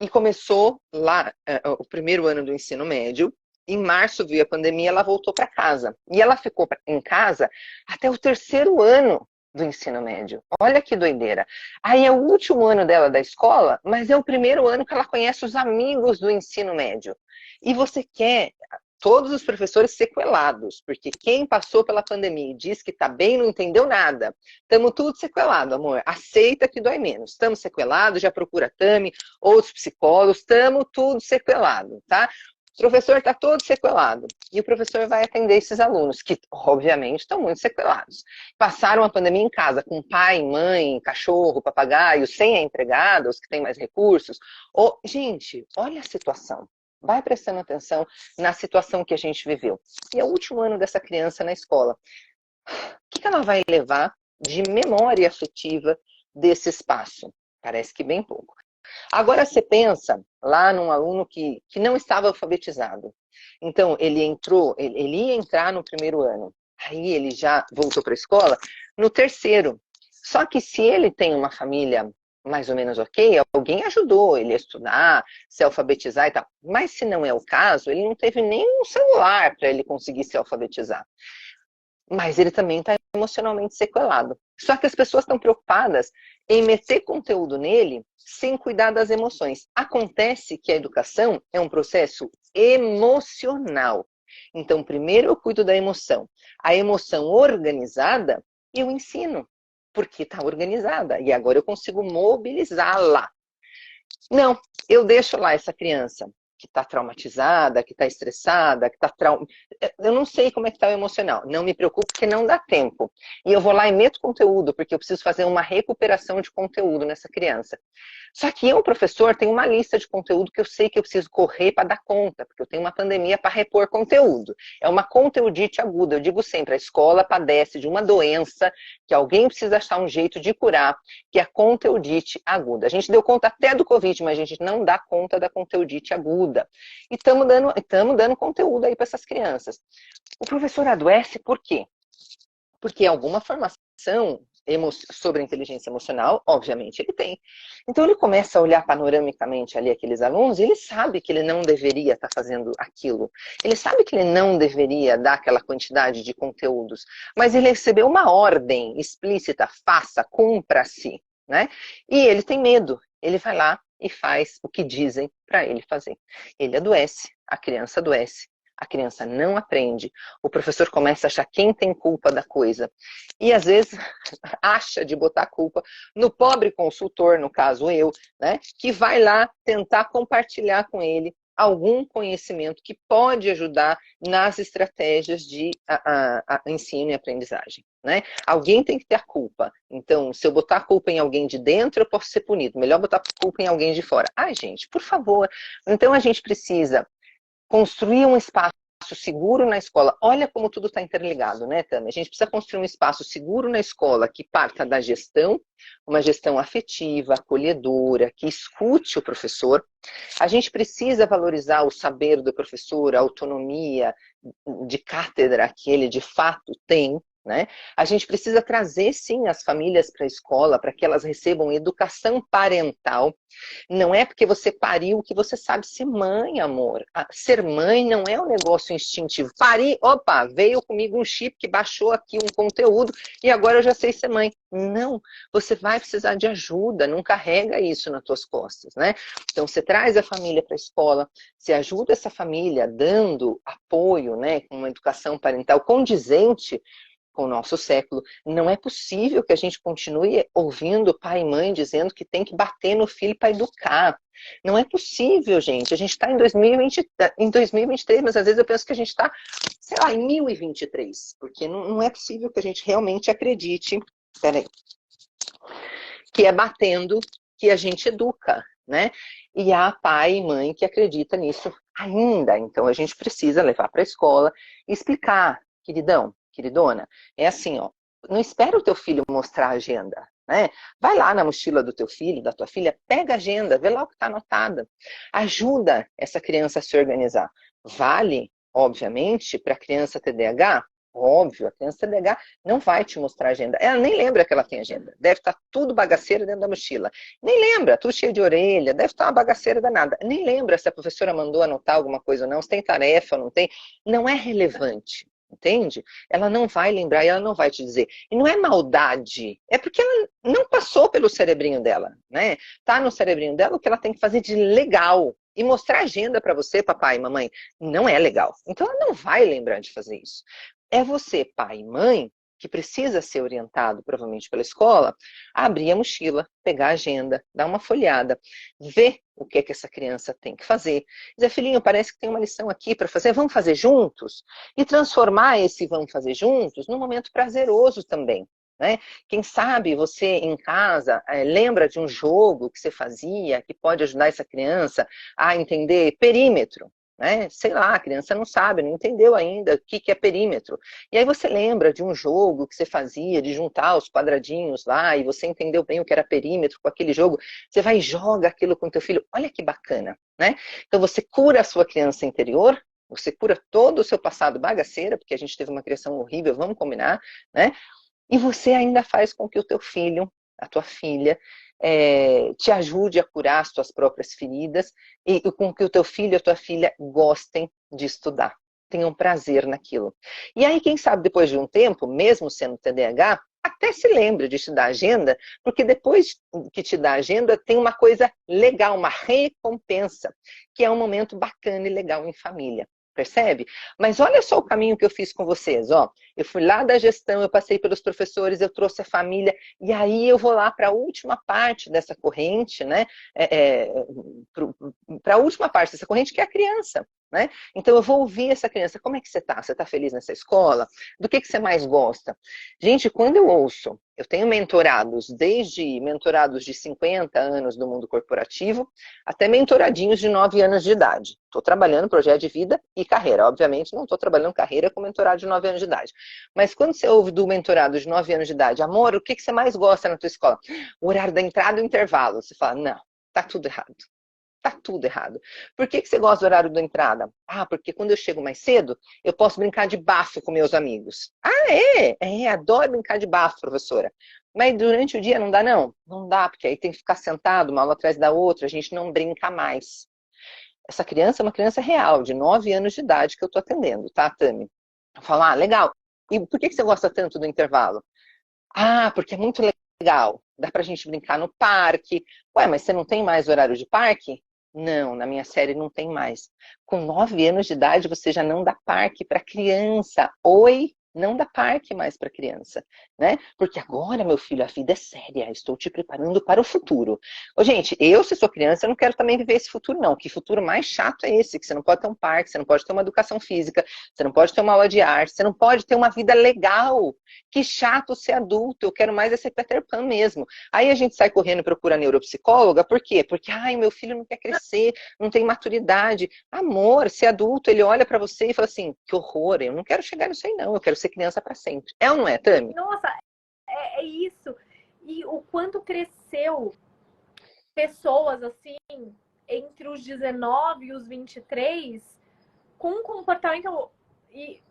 S1: e começou lá o 1º ano do ensino médio. Em março veio a pandemia, ela voltou para casa. E ela ficou em casa até o 3º ano do ensino médio. Olha que doideira. Aí é o último ano dela da escola, mas é o 1º ano que ela conhece os amigos do ensino médio. E você quer todos os professores sequelados, porque quem passou pela pandemia e diz que tá bem, não entendeu nada. Estamos tudo sequelado, amor. Aceita que dói menos. Estamos sequelados, já procura a Tami, outros psicólogos, estamos tudo sequelado, tá? O professor está todo sequelado. E o professor vai atender esses alunos, que obviamente estão muito sequelados. Passaram a pandemia em casa, com pai, mãe, cachorro, papagaio, sem a empregada, os que têm mais recursos. Gente, olha a situação. Vai prestando atenção na situação que a gente viveu. E é o último ano dessa criança na escola. O que ela vai levar de memória afetiva desse espaço? Parece que bem pouco. Agora você pensa lá num aluno que não estava alfabetizado. Então, ele ia entrar no 1º ano. Aí ele já voltou para a escola no 3º. Só que se ele tem uma família mais ou menos ok, alguém ajudou ele a estudar, se alfabetizar e tal. Mas se não é o caso, ele não teve nem um celular para ele conseguir se alfabetizar. mas ele também está emocionalmente sequelado. Só que as pessoas estão preocupadas em meter conteúdo nele sem cuidar das emoções. Acontece que a educação é um processo emocional. Então, primeiro eu cuido da emoção. A emoção organizada, eu ensino, porque está organizada. E agora eu consigo mobilizá-la. Não, eu deixo lá essa criança que está traumatizada, que está estressada, que está eu não sei como é que está o emocional. Não me preocupo porque não dá tempo. E eu vou lá e meto conteúdo, porque eu preciso fazer uma recuperação de conteúdo nessa criança. Só que eu, professor, tenho uma lista de conteúdo que eu sei que eu preciso correr para dar conta, porque eu tenho uma pandemia para repor conteúdo. É uma conteudite aguda. Eu digo sempre, a escola padece de uma doença que alguém precisa achar um jeito de curar, que é a conteudite aguda. A gente deu conta até do Covid, mas a gente não dá conta da conteudite aguda. E estamos dando conteúdo aí para essas crianças. O professor adoece por quê? Porque alguma formação sobre a inteligência emocional, obviamente, ele tem. Então, ele começa a olhar panoramicamente ali aqueles alunos e ele sabe que ele não deveria estar fazendo aquilo. Ele sabe que ele não deveria dar aquela quantidade de conteúdos. Mas ele recebeu uma ordem explícita, faça, cumpra-se, né? E ele tem medo. Ele vai lá e faz o que dizem para ele fazer. Ele adoece, a criança adoece. A criança não aprende, o professor começa a achar quem tem culpa da coisa. E às vezes acha de botar culpa no pobre consultor, no caso eu, né, que vai lá tentar compartilhar com ele algum conhecimento que pode ajudar nas estratégias de ensino e aprendizagem. Né? Alguém tem que ter a culpa. Então, se eu botar a culpa em alguém de dentro, eu posso ser punido. Melhor botar a culpa em alguém de fora. Ai, gente, por favor. Então, a gente precisa construir um espaço seguro na escola. Olha como tudo está interligado, né, Tami? A gente precisa construir um espaço seguro na escola que parta da gestão, uma gestão afetiva, acolhedora, que escute o professor. A gente precisa valorizar o saber do professor, a autonomia de cátedra que ele de fato tem. Né? A gente precisa trazer, sim, as famílias para a escola para que elas recebam educação parental. Não é porque você pariu que você sabe ser mãe, amor. Ser mãe não é um negócio instintivo. Pari, opa, veio comigo um chip que baixou aqui um conteúdo e agora eu já sei ser mãe. Não, você vai precisar de ajuda, não carrega isso nas tuas costas, né? Então você traz a família para a escola, você ajuda essa família dando apoio, né, com uma educação parental condizente com o nosso século. Não é possível que a gente continue ouvindo pai e mãe dizendo que tem que bater no filho para educar. Não é possível, gente. A gente está em 2023, mas às vezes eu penso que a gente está, sei lá, em 1023, porque não é possível que a gente realmente acredite, peraí, que é batendo que a gente educa, né? E há pai e mãe que acredita nisso ainda. Então a gente precisa levar para a escola e explicar, queridão, queridona, é assim, ó, não espera o teu filho mostrar a agenda, né? Vai lá na mochila do teu filho, da tua filha, pega a agenda, vê lá o que está anotada. Ajuda essa criança a se organizar. Vale, obviamente, para a criança TDAH? Óbvio, a criança TDAH não vai te mostrar a agenda. Ela nem lembra que ela tem agenda. Deve estar tudo bagaceiro dentro da mochila. Nem lembra, tudo cheio de orelha, deve estar uma bagaceira danada. Nem lembra se a professora mandou anotar alguma coisa ou não, se tem tarefa ou não tem. Não é relevante. Entende? Ela não vai lembrar e ela não vai te dizer. E não é maldade, é porque ela não passou pelo cerebrinho dela, né? Tá no cerebrinho dela o que ela tem que fazer de legal. E mostrar agenda para você, papai e mamãe, não é legal. Então ela não vai lembrar de fazer isso. É você, pai e mãe, que precisa ser orientado, provavelmente pela escola, a abrir a mochila, pegar a agenda, dar uma folhada, ver o que é que essa criança tem que fazer. Dizer, filhinho, parece que tem uma lição aqui para fazer, vamos fazer juntos? E transformar esse vamos fazer juntos num momento prazeroso também. Né? Quem sabe você em casa lembra de um jogo que você fazia que pode ajudar essa criança a entender perímetro. Né? Sei lá, a criança não sabe, não entendeu ainda o que é perímetro. E aí você lembra de um jogo que você fazia, de juntar os quadradinhos lá, e você entendeu bem o que era perímetro com aquele jogo, você vai e joga aquilo com o teu filho, olha que bacana, né? Então você cura a sua criança interior, você cura todo o seu passado bagaceira, porque a gente teve uma criação horrível, vamos combinar, né? E você ainda faz com que o teu filho, a tua filha, te ajude a curar as tuas próprias feridas e com que o teu filho e a tua filha gostem de estudar. tenham prazer naquilo. E aí, quem sabe, depois de um tempo, mesmo sendo TDAH, até se lembra de te dar agenda, porque depois que te dá agenda, tem uma coisa legal, uma recompensa, que é um momento bacana e legal em família. Percebe? Mas olha só o caminho que eu fiz com vocês, ó. Eu fui lá da gestão, eu passei pelos professores, eu trouxe a família, e aí eu vou lá para a última parte dessa corrente, né? Para a última parte dessa corrente, que é a criança. Né? Então eu vou ouvir essa criança, como é que você está? Você está feliz nessa escola? Do que você mais gosta? Gente, quando eu ouço, eu tenho mentorados, desde mentorados de 50 anos do mundo corporativo, até mentoradinhos de 9 anos de idade. Estou trabalhando projeto de vida e carreira. Obviamente não estou trabalhando carreira com mentorado de 9 anos de idade. Mas quando você ouve do mentorado de 9 anos de idade, amor, o que você mais gosta na tua escola? O horário da entrada e o intervalo. Você fala, não, tá tudo errado. Tá tudo errado. Por que você gosta do horário da entrada? Ah, porque quando eu chego mais cedo, eu posso brincar de bafo com meus amigos. Ah, é? É, adoro brincar de bafo, professora. Mas durante o dia não dá, não? Não dá, porque aí tem que ficar sentado, uma aula atrás da outra, a gente não brinca mais. Essa criança é uma criança real, de 9 anos de idade, que eu tô atendendo, tá, Tami? Eu falo, ah, legal. E por que você gosta tanto do intervalo? Ah, porque é muito legal. Dá pra gente brincar no parque. Ué, mas você não tem mais horário de parque? Não, na minha série não tem mais. Com 9 anos de idade, você já não dá parque para criança. Oi? Não dá parque mais para criança, né? Porque agora, meu filho, a vida é séria. Estou te preparando para o futuro. Ô, gente, eu, se sou criança, eu não quero também viver esse futuro, não. Que futuro mais chato é esse? Que você não pode ter um parque, você não pode ter uma educação física, você não pode ter uma aula de arte, você não pode ter uma vida legal. Que chato ser adulto. Eu quero mais é ser Peter Pan mesmo. Aí a gente sai correndo e procura neuropsicóloga. Por quê? Porque, ai, meu filho não quer crescer, não tem maturidade. Amor, ser adulto, ele olha pra você e fala assim, que horror, eu não quero chegar nisso aí não, eu quero ser criança pra sempre. É ou não é, Tami?
S2: Nossa, é isso. E o quanto cresceu pessoas, assim, entre os 19 e os 23, com um comportamento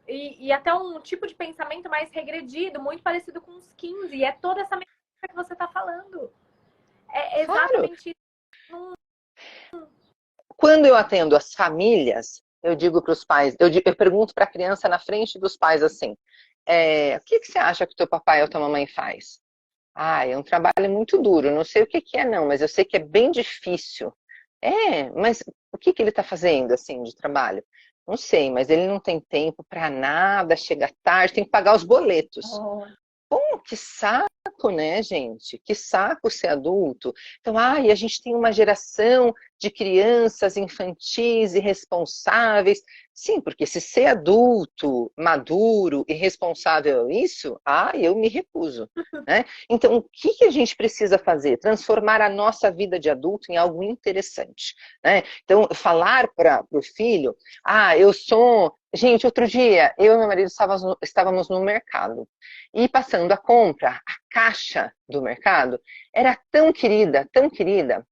S2: e até um tipo de pensamento mais regredido, muito parecido com os 15. E é toda essa mensagem que você está falando. É
S1: Claro.
S2: exatamente isso.
S1: Quando eu atendo as famílias, eu digo para os pais, eu pergunto para a criança na frente dos pais assim, o que você acha que o teu papai ou tua mamãe faz? Ah, é um trabalho muito duro, não sei o que é não, mas eu sei que é bem difícil. É, mas o que ele está fazendo assim de trabalho? Não sei, mas ele não tem tempo para nada, chega tarde, tem que pagar os boletos.
S2: Oh.
S1: Pô, que saco, né, gente? Que saco ser adulto. Então, e a gente tem uma geração de crianças infantis e responsáveis. Sim, porque se ser adulto, maduro e responsável é isso, eu me recuso. Né? Então, o que a gente precisa fazer? Transformar a nossa vida de adulto em algo interessante. Né? Então, falar para o filho, eu sou... Gente, outro dia, eu e meu marido estávamos no mercado e passando a compra, a caixa do mercado era tão querida,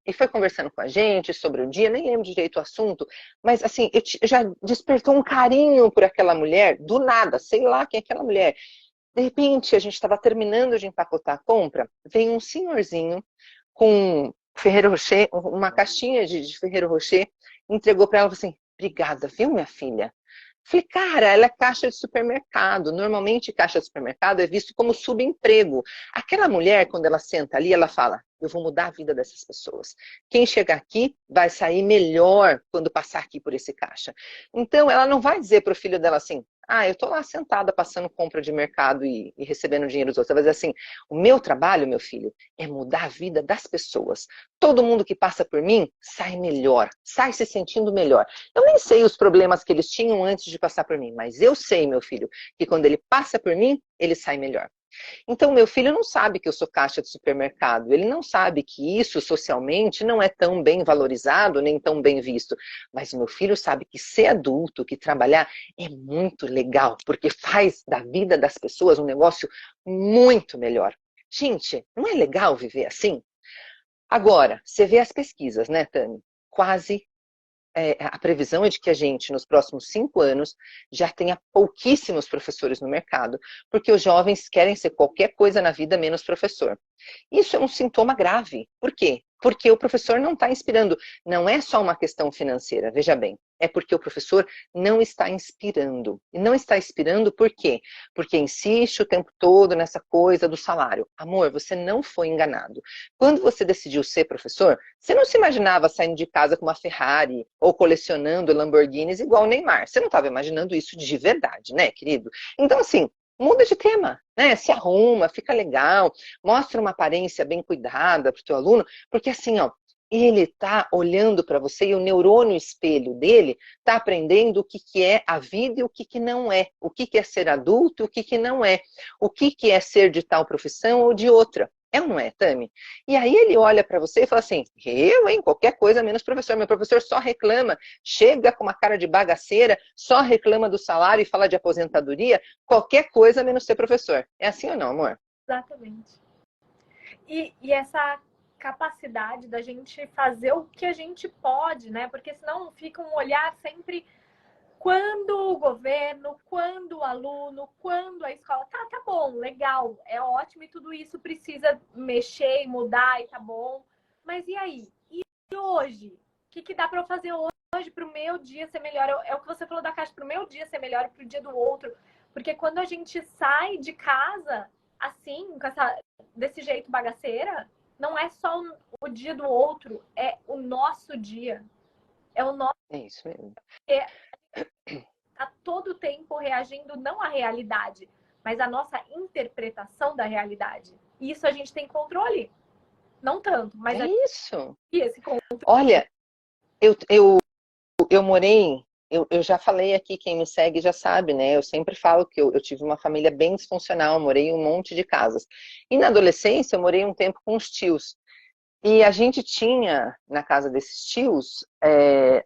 S1: e foi conversando com a gente sobre o dia, nem lembro direito o assunto, mas assim, já despertou um carinho por aquela mulher, do nada, sei lá quem é aquela mulher. De repente, a gente estava terminando de empacotar a compra, veio um senhorzinho com Ferrero Rocher, uma caixinha de Ferrero Rocher, entregou para ela e falou assim, obrigada, viu, minha filha? Falei, cara, ela é caixa de supermercado. Normalmente, caixa de supermercado é visto como subemprego. Aquela mulher, quando ela senta ali, ela fala, eu vou mudar a vida dessas pessoas. Quem chegar aqui vai sair melhor quando passar aqui por esse caixa. Então, ela não vai dizer para o filho dela assim, eu tô lá sentada passando compra de mercado e recebendo dinheiro dos outros. Ela vai dizer assim, o meu trabalho, meu filho, é mudar a vida das pessoas. Todo mundo que passa por mim sai melhor, sai se sentindo melhor. Eu nem sei os problemas que eles tinham antes de passar por mim, mas eu sei, meu filho, que quando ele passa por mim, ele sai melhor. Então, meu filho não sabe que eu sou caixa de supermercado, ele não sabe que isso socialmente não é tão bem valorizado, nem tão bem visto. Mas meu filho sabe que ser adulto, que trabalhar é muito legal, porque faz da vida das pessoas um negócio muito melhor. Gente, não é legal viver assim? Agora, você vê as pesquisas, né, Tami? A previsão é de que a gente, nos próximos 5 anos, já tenha pouquíssimos professores no mercado, porque os jovens querem ser qualquer coisa na vida menos professor. Isso é um sintoma grave. Por quê? Porque o professor não está inspirando. Não é só uma questão financeira, veja bem. É porque o professor não está inspirando. E não está inspirando por quê? Porque insiste o tempo todo nessa coisa do salário. Amor, você não foi enganado. Quando você decidiu ser professor, você não se imaginava saindo de casa com uma Ferrari ou colecionando Lamborghinis igual o Neymar. Você não estava imaginando isso de verdade, né, querido? Então, assim, muda de tema, né? Se arruma, fica legal, mostra uma aparência bem cuidada para o teu aluno, porque assim, ó, ele está olhando para você e o neurônio espelho dele está aprendendo o que, que é a vida e o que, que não é. O que, que é ser adulto e o que, que não é. O que, que é ser de tal profissão ou de outra. É ou não é, Tami? E aí ele olha para você e fala assim, eu, hein, qualquer coisa menos professor. Meu professor só reclama, chega com uma cara de bagaceira, só reclama do salário e fala de aposentadoria, qualquer coisa menos ser professor. É assim ou não, amor?
S2: Exatamente. E essa capacidade da gente fazer o que a gente pode, né? Porque senão fica um olhar sempre quando o governo, quando o aluno, quando a escola. Tá bom, legal, é ótimo e tudo isso precisa mexer e mudar e tá bom. Mas e aí? E hoje? O que dá para eu fazer hoje para o meu dia ser melhor? É o que você falou da caixa, para o meu dia ser melhor, para o dia do outro. Porque quando a gente sai de casa assim, desse jeito bagaceira, não é só o dia do outro, é o nosso dia. É o nosso.
S1: É isso mesmo.
S2: Tá todo o tempo reagindo não à realidade, mas à nossa interpretação da realidade. E isso a gente tem controle. Não tanto, mas
S1: é isso.
S2: E esse controle.
S1: Olha, eu morei, eu já falei aqui, quem me segue já sabe, né? Eu sempre falo que eu tive uma família bem disfuncional, morei em um monte de casas. E na adolescência eu morei um tempo com os tios. E a gente tinha, na casa desses tios,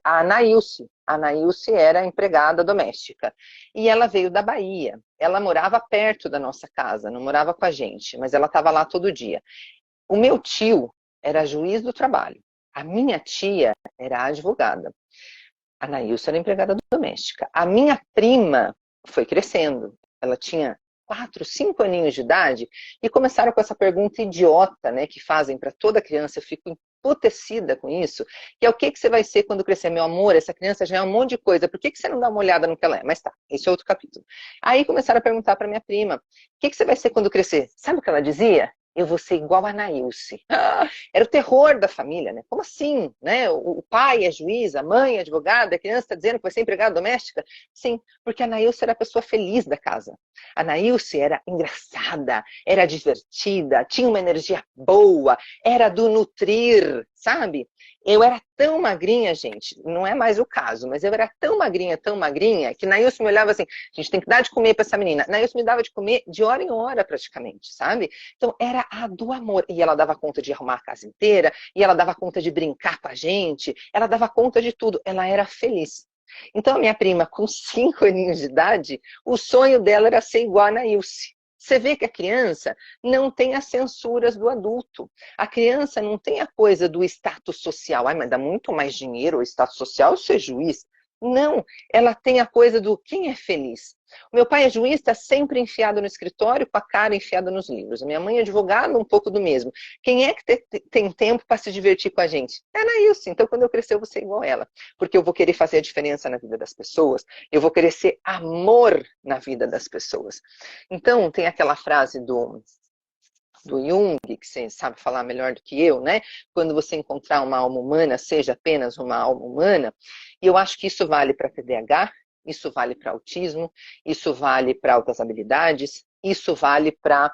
S1: a Anaílse. A Anaílse era empregada doméstica. E ela veio da Bahia. Ela morava perto da nossa casa, não morava com a gente, mas ela estava lá todo dia. O meu tio era juiz do trabalho. A minha tia era advogada. A Anaílse era empregada doméstica. A minha prima foi crescendo. Ela tinha 4, 5 aninhos de idade e começaram com essa pergunta idiota, né, que fazem para toda criança. Eu fico emputecida com isso, que é o que você vai ser quando crescer? Meu amor, essa criança já é um monte de coisa, por que você não dá uma olhada no que ela é? Mas tá, esse é outro capítulo. Aí começaram a perguntar para minha prima, o que você vai ser quando crescer? Sabe o que ela dizia? Eu vou ser igual a Anaílse. Era o terror da família, né? Como assim? Né? O pai é juiz, a mãe é advogada, a criança está dizendo que vai ser empregada doméstica? Sim, porque a Anaílse era a pessoa feliz da casa. A Anaílse era engraçada, era divertida, tinha uma energia boa, era do nutrir, sabe? Eu era tão magrinha, gente, não é mais o caso, mas eu era tão magrinha, que Nailson me olhava assim, a gente tem que dar de comer para essa menina. Nailson me dava de comer de hora em hora, praticamente, sabe? Então, era a do amor. E ela dava conta de arrumar a casa inteira, e ela dava conta de brincar com a gente, ela dava conta de tudo. Ela era feliz. Então, a minha prima, com 5 aninhos de idade, o sonho dela era ser igual a Nailce. Você vê que a criança não tem as censuras do adulto. A criança não tem a coisa do status social. Ai, mas dá muito mais dinheiro o status social ser juiz. Não, ela tem a coisa do quem é feliz. O meu pai é juiz, está sempre enfiado no escritório, com a cara enfiada nos livros. A minha mãe é advogada, um pouco do mesmo. Quem é que tem tempo para se divertir com a gente? Era isso. Então, quando eu crescer, eu vou ser igual a ela. Porque eu vou querer fazer a diferença na vida das pessoas. Eu vou querer ser amor na vida das pessoas. Então, tem aquela frase do Jung, que você sabe falar melhor do que eu, né? Quando você encontrar uma alma humana, seja apenas uma alma humana. E eu acho que isso vale para TDAH, isso vale para autismo, isso vale para altas habilidades, isso vale para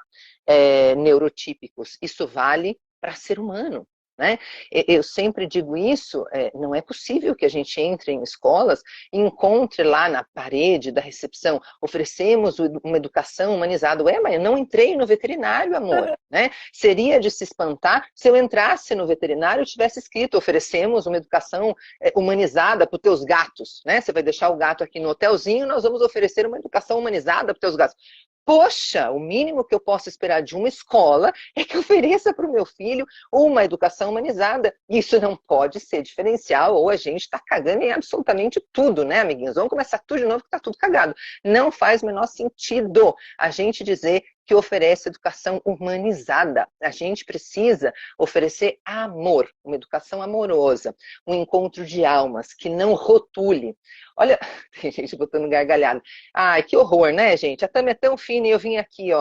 S1: neurotípicos, isso vale para ser humano. Né? Eu sempre digo isso, não é possível que a gente entre em escolas e encontre lá na parede da recepção, oferecemos uma educação humanizada. Mas eu não entrei no veterinário, amor. Né? Seria de se espantar se eu entrasse no veterinário e tivesse escrito, oferecemos uma educação humanizada para os teus gatos. Né? Você vai deixar o gato aqui no hotelzinho, nós vamos oferecer uma educação humanizada para os teus gatos. Poxa, o mínimo que eu posso esperar de uma escola é que ofereça para o meu filho uma educação humanizada. Isso não pode ser diferencial, ou a gente está cagando em absolutamente tudo, né, amiguinhos? Vamos começar tudo de novo, que está tudo cagado. Não faz o menor sentido a gente dizer que oferece educação humanizada. A gente precisa oferecer amor, uma educação amorosa, um encontro de almas, que não rotule. Olha, tem gente botando gargalhada. Ai, que horror, né, gente? A Tami é tão fina e eu vim aqui,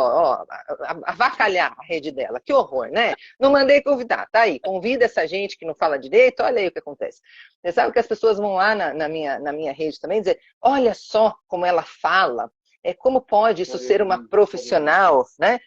S1: avacalhar a rede dela. Que horror, né? Não mandei convidar, tá aí. Convida essa gente que não fala direito, olha aí o que acontece. Você sabe que as pessoas vão lá na minha rede também dizer, olha só como ela fala. Como pode isso ser uma profissional, né?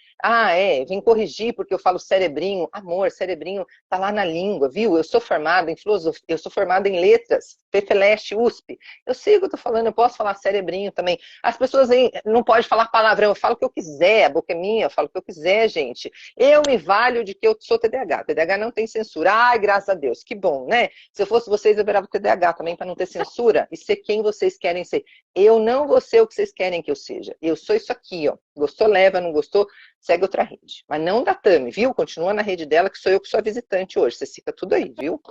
S1: Vem corrigir porque eu falo cerebrinho. Amor, cerebrinho tá lá na língua, viu? Eu sou formada em filosofia, eu sou formada em letras, FEFELESH, USP. Eu sei o que eu tô falando, eu posso falar cerebrinho também. As pessoas aí não podem falar palavrão, eu falo o que eu quiser, a boca é minha, eu falo o que eu quiser, gente. Eu me valho de que eu sou TDAH. TDAH não tem censura. Ai, graças a Deus, que bom, né? Se eu fosse vocês, eu virava TDAH também para não ter censura e ser quem vocês querem ser. Eu não vou ser o que vocês querem que eu seja. Eu sou isso aqui, ó. Gostou, leva, não gostou, segue outra rede. Mas não da Tami, viu? Continua na rede dela, que sou eu que sou a visitante hoje. Você fica tudo aí, viu?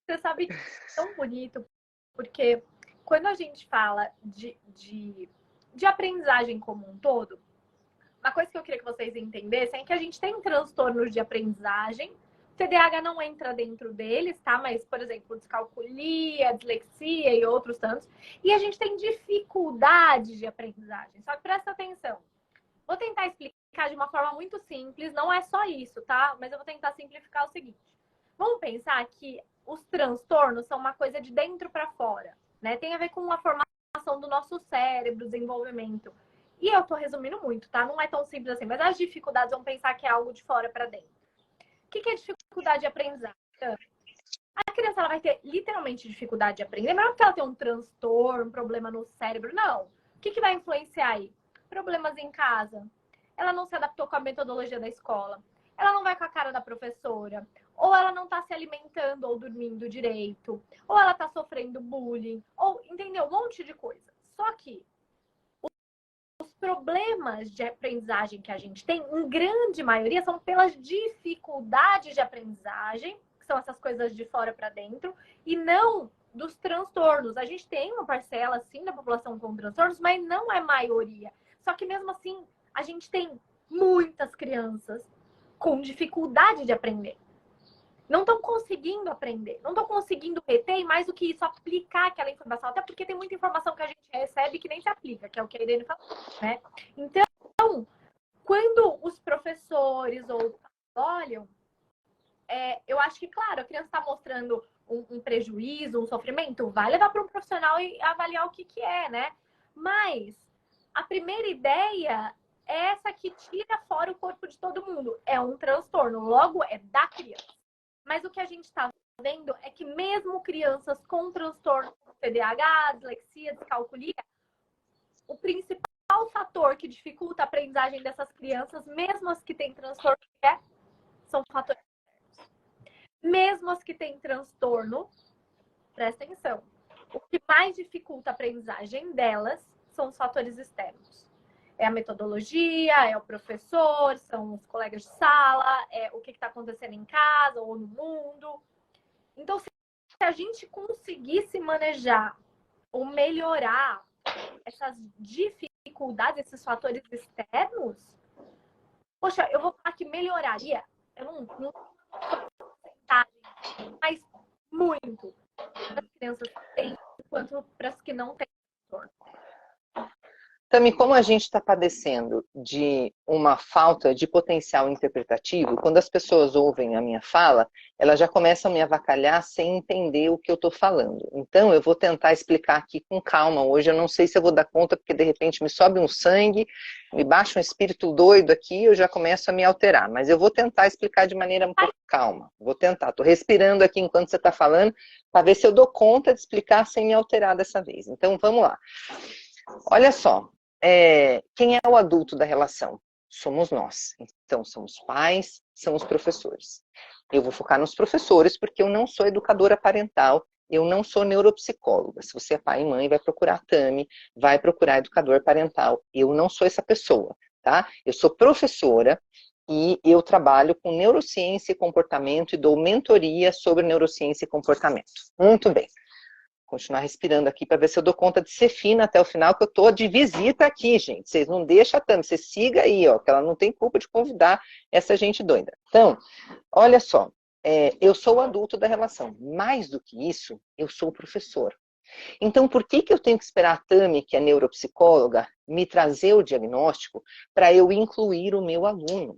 S2: Você sabe que é tão bonito, porque quando a gente fala de aprendizagem como um todo, uma coisa que eu queria que vocês entendessem é que a gente tem transtornos de aprendizagem. TDAH não entra dentro deles, tá? Mas, por exemplo, descalculia, dislexia e outros tantos. E a gente tem dificuldade de aprendizagem. Só que presta atenção. Vou tentar explicar de uma forma muito simples. Não é só isso, tá? Mas eu vou tentar simplificar o seguinte. Vamos pensar que os transtornos são uma coisa de dentro para fora, né? Tem a ver com a formação do nosso cérebro, desenvolvimento. E eu tô resumindo muito, tá? Não é tão simples assim. Mas as dificuldades, vamos pensar que é algo de fora para dentro. O que é dificuldade de aprendizagem? A criança ela vai ter literalmente dificuldade de aprender, mas não é porque ela tem um transtorno, um problema no cérebro, não. O que vai influenciar aí? Problemas em casa. Ela não se adaptou com a metodologia da escola. Ela não vai com a cara da professora. Ou ela não está se alimentando ou dormindo direito. Ou ela está sofrendo bullying. Ou, entendeu? Um monte de coisa. Só que os problemas de aprendizagem que a gente tem, em grande maioria, são pelas dificuldades de aprendizagem, que são essas coisas de fora para dentro, e não dos transtornos. A gente tem uma parcela, sim, da população com transtornos, mas não é maioria. Só que, mesmo assim, a gente tem muitas crianças com dificuldade de aprender. Não estão conseguindo aprender, não estão conseguindo reter e, mais do que isso, aplicar aquela informação. Até porque tem muita informação que a gente recebe que nem se aplica, que é o que a Irene falou, né? Então, quando os professores ou olham, eu acho que, claro, a criança está mostrando um prejuízo, um sofrimento, vai levar para um profissional e avaliar o que é, né? Mas a primeira ideia é essa que tira fora o corpo de todo mundo. É um transtorno, logo é da criança. Mas o que a gente está vendo é que mesmo crianças com transtorno TDAH, dislexia, descalculia, o principal fator que dificulta a aprendizagem dessas crianças, mesmo as que têm transtorno, são fatores externos. Mesmo as que têm transtorno, presta atenção, o que mais dificulta a aprendizagem delas são os fatores externos. É a metodologia, é o professor, são os colegas de sala, é o que está acontecendo em casa ou no mundo. Então, se a gente conseguisse manejar ou melhorar essas dificuldades, esses fatores externos, poxa, eu vou falar que melhoraria, eu não mas muito para as crianças que têm, quanto para as que não têm transtorno.
S1: Tami, como a gente está padecendo de uma falta de potencial interpretativo, quando as pessoas ouvem a minha fala, elas já começam a me avacalhar sem entender o que eu estou falando. Então, eu vou tentar explicar aqui com calma hoje. Eu não sei se eu vou dar conta, porque de repente me sobe um sangue, me baixa um espírito doido aqui, eu já começo a me alterar. Mas eu vou tentar explicar de maneira um pouco calma. Vou tentar. Estou respirando aqui enquanto você está falando, para ver se eu dou conta de explicar sem me alterar dessa vez. Então, vamos lá. Olha só. Quem é o adulto da relação? Somos nós. Então, somos pais, são os professores. Eu vou focar nos professores porque eu não sou educadora parental, eu não sou neuropsicóloga. Se você é pai e mãe, vai procurar a Tami, vai procurar educador parental. Eu não sou essa pessoa, tá? Eu sou professora e eu trabalho com neurociência e comportamento e dou mentoria sobre neurociência e comportamento. Muito bem. continuar respirando aqui para ver se eu dou conta de ser fina até o final, que eu tô de visita aqui, gente. Vocês não deixam a Tami, você siga aí, ó, que ela não tem culpa de convidar essa gente doida. Então, olha só, eu sou o adulto da relação. Mais do que isso, eu sou o professor. Então, por que eu tenho que esperar a Tami, que é neuropsicóloga, me trazer o diagnóstico para eu incluir o meu aluno?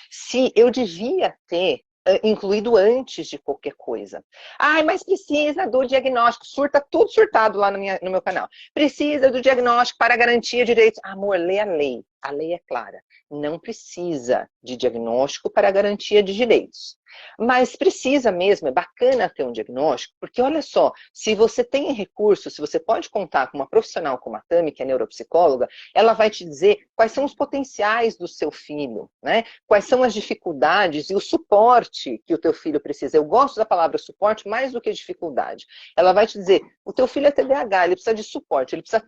S1: Se eu devia ter incluído antes de qualquer coisa. Ai, mas precisa do diagnóstico. Surta tudo surtado lá no meu canal. Precisa do diagnóstico para garantir direitos. Amor, lê a lei. A lei é clara. Não precisa de diagnóstico para garantia de direitos. Mas precisa mesmo, é bacana ter um diagnóstico, porque olha só, se você tem recursos, se você pode contar com uma profissional como a Tami, que é neuropsicóloga, ela vai te dizer quais são os potenciais do seu filho, né? Quais são as dificuldades e o suporte que o teu filho precisa. Eu gosto da palavra suporte mais do que dificuldade. Ela vai te dizer, o teu filho é TDAH, ele precisa de suporte, ele precisa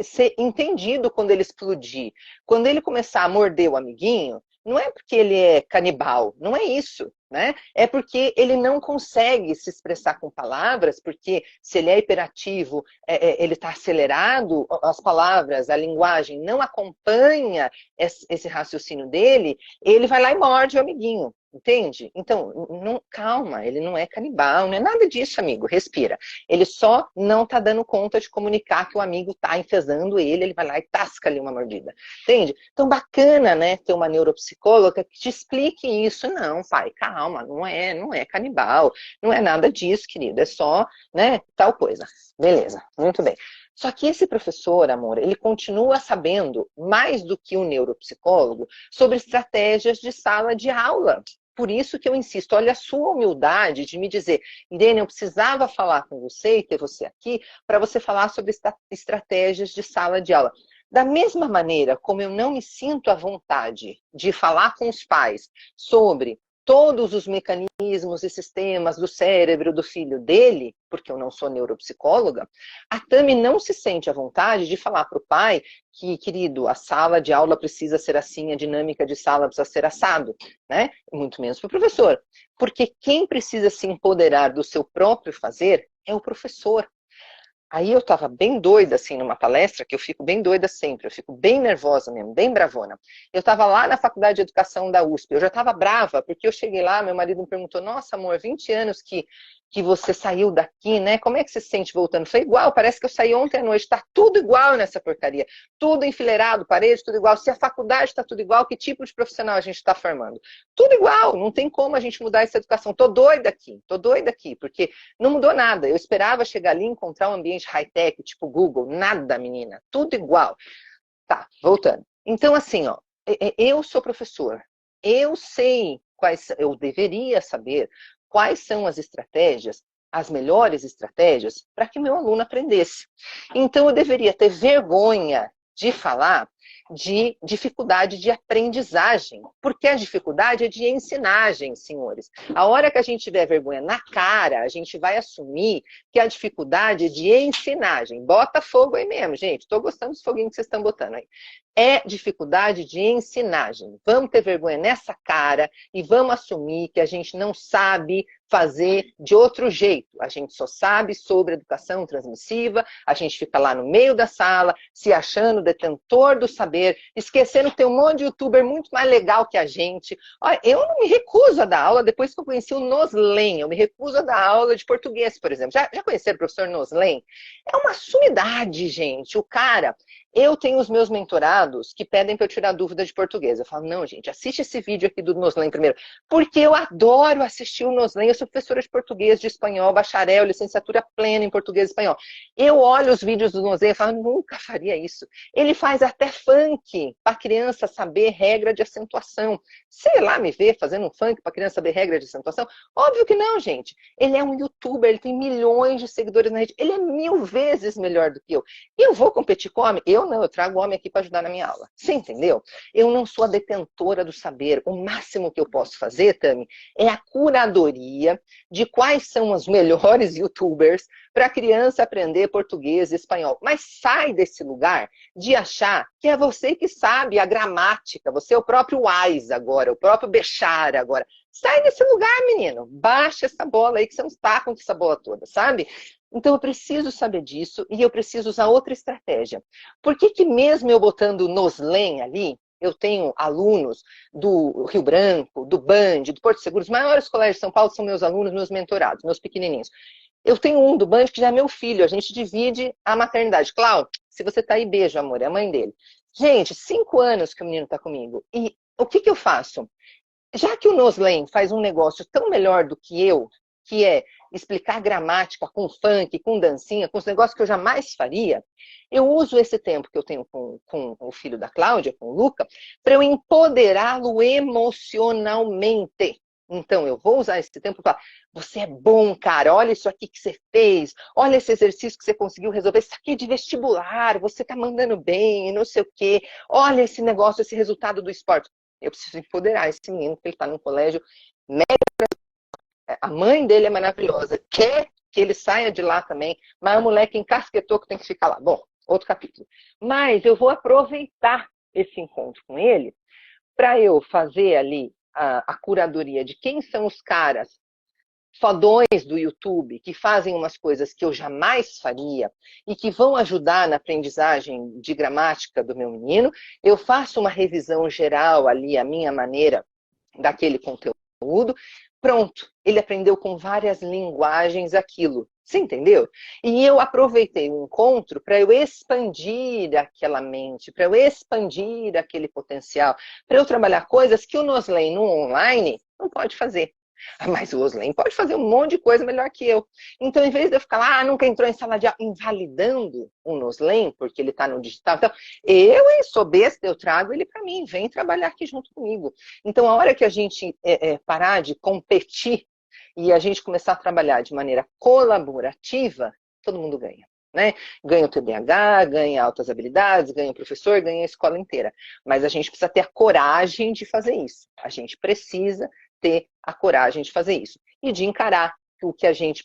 S1: ser entendido quando ele explodir. Quando ele começar a morder o amiguinho, não é porque ele é canibal, não é isso, né? É porque ele não consegue se expressar com palavras, porque se ele é hiperativo, ele está acelerado, as palavras, a linguagem não acompanha esse raciocínio dele, ele vai lá e morde o amiguinho. Entende? Então, calma, ele não é canibal, não é nada disso, amigo, respira. Ele só não está dando conta de comunicar que o amigo está enfesando ele vai lá e tasca ali uma mordida. Entende? Então, bacana, né, ter uma neuropsicóloga que te explique isso. Não, pai, calma, não é canibal, não é nada disso, querido, é só, né, tal coisa. Beleza, muito bem. Só que esse professor, amor, ele continua sabendo mais do que o neuropsicólogo sobre estratégias de sala de aula. Por isso que eu insisto, olha a sua humildade de me dizer, Irene, eu precisava falar com você e ter você aqui para você falar sobre estratégias de sala de aula. Da mesma maneira como eu não me sinto à vontade de falar com os pais sobre todos os mecanismos e sistemas do cérebro do filho dele, porque eu não sou neuropsicóloga, a Tami não se sente à vontade de falar para o pai que, querido, a sala de aula precisa ser assim, a dinâmica de sala precisa ser assado, né? Muito menos para o professor. Porque quem precisa se empoderar do seu próprio fazer é o professor. Aí eu estava bem doida, assim, numa palestra, que eu fico bem doida sempre, eu fico bem nervosa mesmo, bem bravona. Eu estava lá na Faculdade de Educação da USP, eu já estava brava, porque eu cheguei lá, meu marido me perguntou, nossa, amor, 20 anos que você saiu daqui, né? Como é que você se sente voltando? Foi igual, parece que eu saí ontem à noite, está tudo igual nessa porcaria. Tudo enfileirado, parede, tudo igual. Se a faculdade está tudo igual, que tipo de profissional a gente está formando? Tudo igual, não tem como a gente mudar essa educação. Tô doida aqui, porque não mudou nada. Eu esperava chegar ali e encontrar um ambiente high-tech, tipo Google, nada, menina, tudo igual. Tá, voltando. Então, assim, ó, eu sou professor, eu sei eu deveria saber quais são as estratégias, as melhores estratégias, para que meu aluno aprendesse. Então, eu deveria ter vergonha de falar de dificuldade de aprendizagem, porque a dificuldade é de ensinagem, senhores. A hora que a gente tiver vergonha na cara, a gente vai assumir que a dificuldade é de ensinagem. Bota fogo aí mesmo, gente. Estou gostando dos foguinhos que vocês estão botando aí. É dificuldade de ensinagem. Vamos ter vergonha nessa cara e vamos assumir que a gente não sabe fazer de outro jeito. A gente só sabe sobre educação transmissiva, a gente fica lá no meio da sala, se achando detentor do saber, esquecendo que tem um monte de youtuber muito mais legal que a gente. Olha, eu não me recuso a dar aula depois que eu conheci o Noslen, eu me recuso a dar aula de português, por exemplo. Já conheceram o professor Noslen? É uma sumidade, gente. O cara... Eu tenho os meus mentorados que pedem para eu tirar dúvida de português. Eu falo, não, gente, assiste esse vídeo aqui do Noslen primeiro. Porque eu adoro assistir o Noslen. Eu sou professora de português, de espanhol, bacharel, licenciatura plena em português e espanhol. Eu olho os vídeos do Noslen e falo, nunca faria isso. Ele faz até funk para a criança saber regra de acentuação. Sei lá, me ver fazendo um funk para a criança saber regra de acentuação? Óbvio que não, gente. Ele é um youtuber, ele tem milhões de seguidores na rede. Ele é 1000 vezes melhor do que eu. E eu vou competir com homem? Eu não, eu trago homem aqui para ajudar na minha aula. Você entendeu? Eu não sou a detentora do saber. O máximo que eu posso fazer, Tami, é a curadoria de quais são os melhores youtubers para a criança aprender português e espanhol. Mas sai desse lugar de achar porque é você que sabe a gramática, você é o próprio Wise agora, o próprio Bechara agora. Sai desse lugar, menino, baixa essa bola aí que você não está com essa bola toda, sabe? Então eu preciso saber disso e eu preciso usar outra estratégia. Por que que mesmo eu botando Noslen ali, eu tenho alunos do Rio Branco, do Band, do Porto Seguro, os maiores colégios de São Paulo são meus alunos, meus mentorados, meus pequenininhos. Eu tenho um do Band que já é meu filho, a gente divide a maternidade. Cláudio, se você tá aí, beijo, amor, é a mãe dele. Gente, 5 anos que o menino tá comigo. E o que que eu faço? Já que o Noslen faz um negócio tão melhor do que eu, que é explicar gramática com funk, com dancinha, com os negócios que eu jamais faria, eu uso esse tempo que eu tenho com o filho da Cláudia, com o Luca, para eu empoderá-lo emocionalmente. Então, eu vou usar esse tempo para falar, você é bom, cara, olha isso aqui que você fez, olha esse exercício que você conseguiu resolver, isso aqui é de vestibular, você tá mandando bem, não sei o quê, olha esse negócio, esse resultado do esporte. Eu preciso empoderar esse menino, porque ele está num colégio médio. A mãe dele é maravilhosa, quer que ele saia de lá também, mas o moleque encasquetou que tem que ficar lá. Bom, outro capítulo. Mas eu vou aproveitar esse encontro com ele para eu fazer ali a curadoria de quem são os caras fodões do YouTube que fazem umas coisas que eu jamais faria e que vão ajudar na aprendizagem de gramática do meu menino. Eu faço uma revisão geral ali, a minha maneira daquele conteúdo. Pronto, ele aprendeu com várias linguagens aquilo. Você entendeu? E eu aproveitei o encontro para eu expandir aquela mente, para eu expandir aquele potencial, para eu trabalhar coisas que o Noslen no online não pode fazer. Mas o Oslen pode fazer um monte de coisa melhor que eu. Então, em vez de eu ficar lá, nunca entrou em sala de aula, invalidando o Noslen, porque ele está no digital. Então, sou besta, eu trago ele para mim, vem trabalhar aqui junto comigo. Então, a hora que a gente parar de competir e a gente começar a trabalhar de maneira colaborativa, todo mundo ganha. Né? Ganha o TDAH, ganha altas habilidades, ganha o professor, ganha a escola inteira. Mas a gente precisa ter a coragem de fazer isso. A gente precisa ter a coragem de fazer isso. E de encarar que o que a gente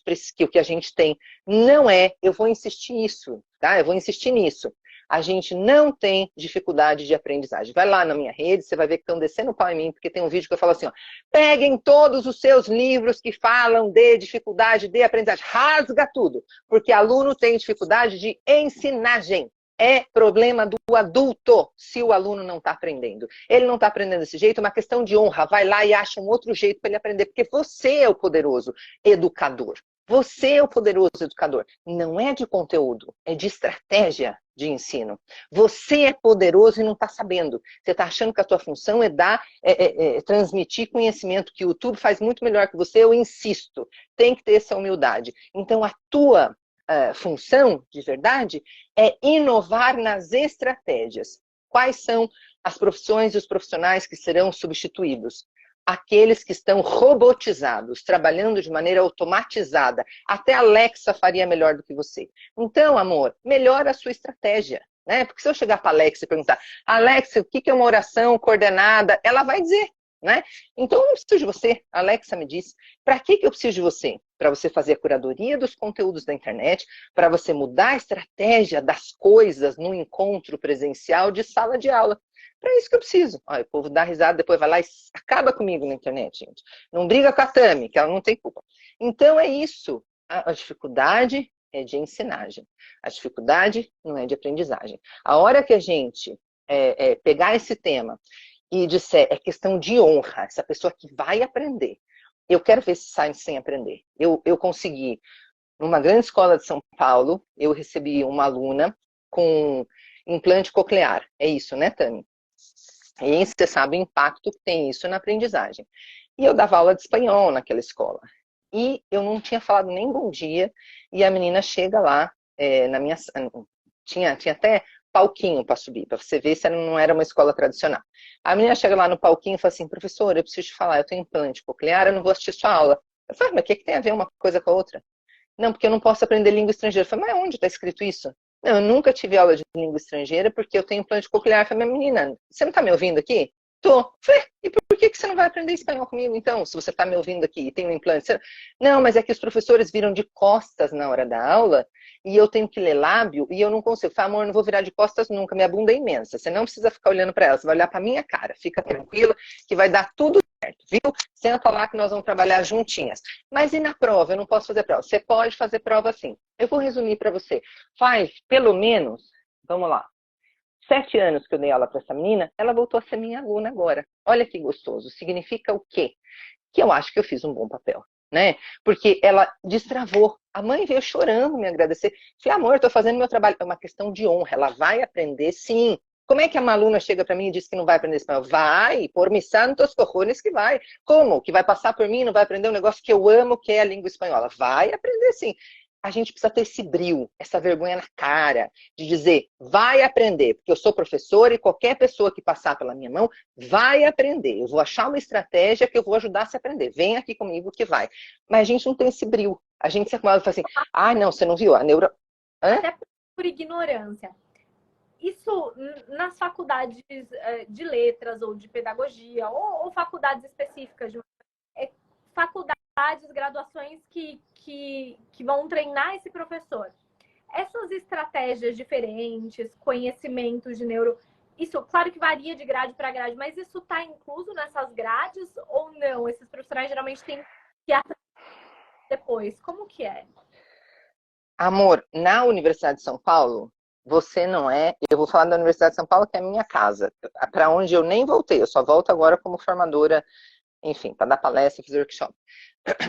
S1: tem não é, eu vou insistir nisso, tá? Eu vou insistir nisso. A gente não tem dificuldade de aprendizagem. Vai lá na minha rede, você vai ver que estão descendo o pau em mim, porque tem um vídeo que eu falo assim, ó, peguem todos os seus livros que falam de dificuldade de aprendizagem, rasga tudo, porque aluno tem dificuldade de ensinagem. É problema do adulto se o aluno não está aprendendo. Ele não está aprendendo desse jeito, é uma questão de honra. Vai lá e acha um outro jeito para ele aprender, porque você é o poderoso educador. Você é o poderoso educador. Não é de conteúdo, é de estratégia de ensino. Você é poderoso e não está sabendo. Você está achando que a tua função é transmitir conhecimento, que o YouTube faz muito melhor que você, eu insisto. Tem que ter essa humildade. Então, a tua função, de verdade, é inovar nas estratégias. Quais são as profissões e os profissionais que serão substituídos? Aqueles que estão robotizados, trabalhando de maneira automatizada. Até a Alexa faria melhor do que você. Então, amor, melhora a sua estratégia. Né? Porque se eu chegar para a Alexa e perguntar, Alexa, o que é uma oração coordenada? Ela vai dizer. Né? Então, eu não preciso de você. A Alexa me disse. Para que eu preciso de você? Para você fazer a curadoria dos conteúdos da internet, para você mudar a estratégia das coisas no encontro presencial de sala de aula. Para isso que eu preciso. Olha, o povo dá risada, depois vai lá e acaba comigo na internet, gente. Não briga com a Tami, que ela não tem culpa. Então, é isso. A dificuldade é de ensinagem. A dificuldade não é de aprendizagem. A hora que a gente pegar esse tema e disser, é questão de honra, essa pessoa que vai aprender. Eu quero ver se sai sem aprender. Eu consegui, numa grande escola de São Paulo, eu recebi uma aluna com implante coclear. É isso, né, Tami? E você sabe o impacto que tem isso na aprendizagem. E eu dava aula de espanhol naquela escola. E eu não tinha falado nem bom dia, e a menina chega lá, na minha... Tinha até palquinho para subir, para você ver se não era uma escola tradicional. A menina chega lá no palquinho e fala assim, professora, eu preciso te falar, eu tenho implante coclear, eu não vou assistir sua aula. Eu falei, mas o que tem a ver uma coisa com a outra? Não, porque eu não posso aprender língua estrangeira. Eu falei, mas onde está escrito isso? Não, eu nunca tive aula de língua estrangeira porque eu tenho implante coclear. Eu falei, minha menina, você não está me ouvindo aqui? Tô. Falei, e por que você não vai aprender espanhol comigo, então? Se você está me ouvindo aqui e tem um implante. Não, mas é que os professores viram de costas na hora da aula e eu tenho que ler lábio e eu não consigo. Falei, amor, não vou virar de costas nunca, minha bunda é imensa. Você não precisa ficar olhando para ela, você vai olhar para minha cara. Fica tranquila que vai dar tudo certo, viu? Senta lá que nós vamos trabalhar juntinhas. Mas e na prova? Eu não posso fazer prova. Você pode fazer prova sim. Eu vou resumir para você. Faz pelo menos, vamos lá, 7 anos que eu dei aula para essa menina, ela voltou a ser minha aluna agora. Olha que gostoso. Significa o quê? Que eu acho que eu fiz um bom papel, né? Porque ela destravou. A mãe veio chorando me agradecer. Falei, amor, estou fazendo meu trabalho. É uma questão de honra. Ela vai aprender, sim. Como é que uma aluna chega para mim e diz que não vai aprender espanhol? Vai, por mis santos cojones que vai. Como? Que vai passar por mim e não vai aprender um negócio que eu amo, que é a língua espanhola? Vai aprender, sim. A gente precisa ter esse brio, essa vergonha na cara, de dizer, vai aprender, porque eu sou professora e qualquer pessoa que passar pela minha mão vai aprender. Eu vou achar uma estratégia que eu vou ajudar a se aprender. Vem aqui comigo que vai. Mas a gente não tem esse brio. A gente se acomoda e fala assim, ah, não, você não viu? A neuro... Hã?
S2: Até por ignorância. Isso nas faculdades de letras ou de pedagogia, ou faculdades específicas, faculdades, graduações que vão treinar esse professor. Essas estratégias diferentes, conhecimentos de neuro, isso, claro que varia de grade para grade, mas isso está incluso nessas grades ou não? Esses profissionais geralmente têm que aprender depois. Como que é?
S1: Amor, na Universidade de São Paulo, você não é... Eu vou falar da Universidade de São Paulo, que é a minha casa, para onde eu nem voltei. Eu só volto agora como formadora, enfim, para dar palestra, fazer workshop.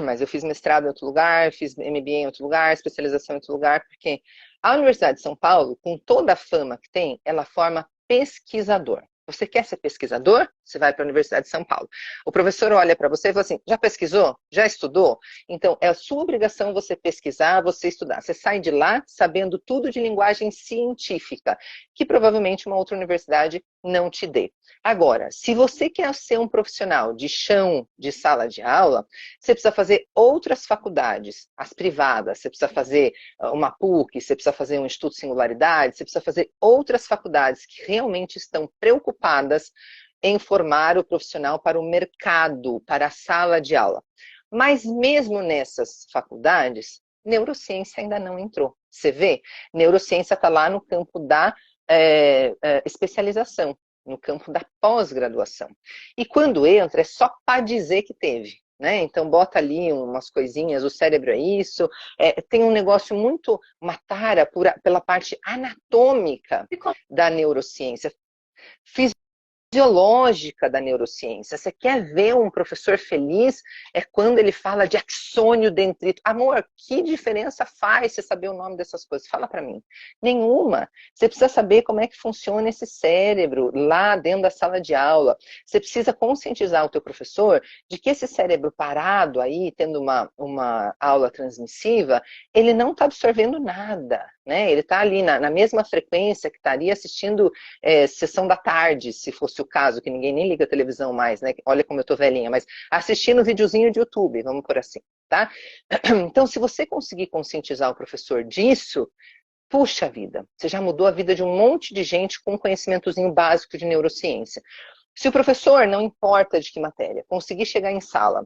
S1: Mas eu fiz mestrado em outro lugar, fiz MBA em outro lugar, especialização em outro lugar, porque a Universidade de São Paulo, com toda a fama que tem, ela forma pesquisador. Você quer ser pesquisador? Você vai para a Universidade de São Paulo. O professor olha para você e fala assim, já pesquisou? Já estudou? Então, é a sua obrigação você pesquisar, você estudar. Você sai de lá sabendo tudo de linguagem científica, que provavelmente uma outra universidade não te dê. Agora, se você quer ser um profissional de chão, de sala de aula, você precisa fazer outras faculdades, as privadas, você precisa fazer uma PUC, você precisa fazer um Instituto Singularidade, você precisa fazer outras faculdades que realmente estão preocupadas em formar o profissional para o mercado, para a sala de aula. Mas mesmo nessas faculdades, neurociência ainda não entrou. Você vê? Neurociência está lá no campo da especialização, no campo da pós-graduação. E quando entra, é só para dizer que teve. Né? Então, bota ali umas coisinhas, o cérebro é isso. Tem um negócio muito, uma tara pela parte anatômica da neurociência. Fisiológica da neurociência. Você quer ver um professor feliz? É quando ele fala de axônio dendrito. Amor, que diferença faz você saber o nome dessas coisas? Fala para mim. Nenhuma. Você precisa saber como é que funciona esse cérebro lá dentro da sala de aula. Você precisa conscientizar o teu professor de que esse cérebro parado aí, tendo uma aula transmissiva, ele não está absorvendo nada. Né? Ele está ali na mesma frequência que estaria assistindo sessão da tarde, se fosse o caso, que ninguém nem liga a televisão mais, né? Olha como eu tô velhinha, mas assistindo um videozinho de YouTube, vamos por assim, tá? Então, se você conseguir conscientizar o professor disso, puxa vida, você já mudou a vida de um monte de gente com um conhecimentozinho básico de neurociência. Se o professor, não importa de que matéria, conseguir chegar em sala,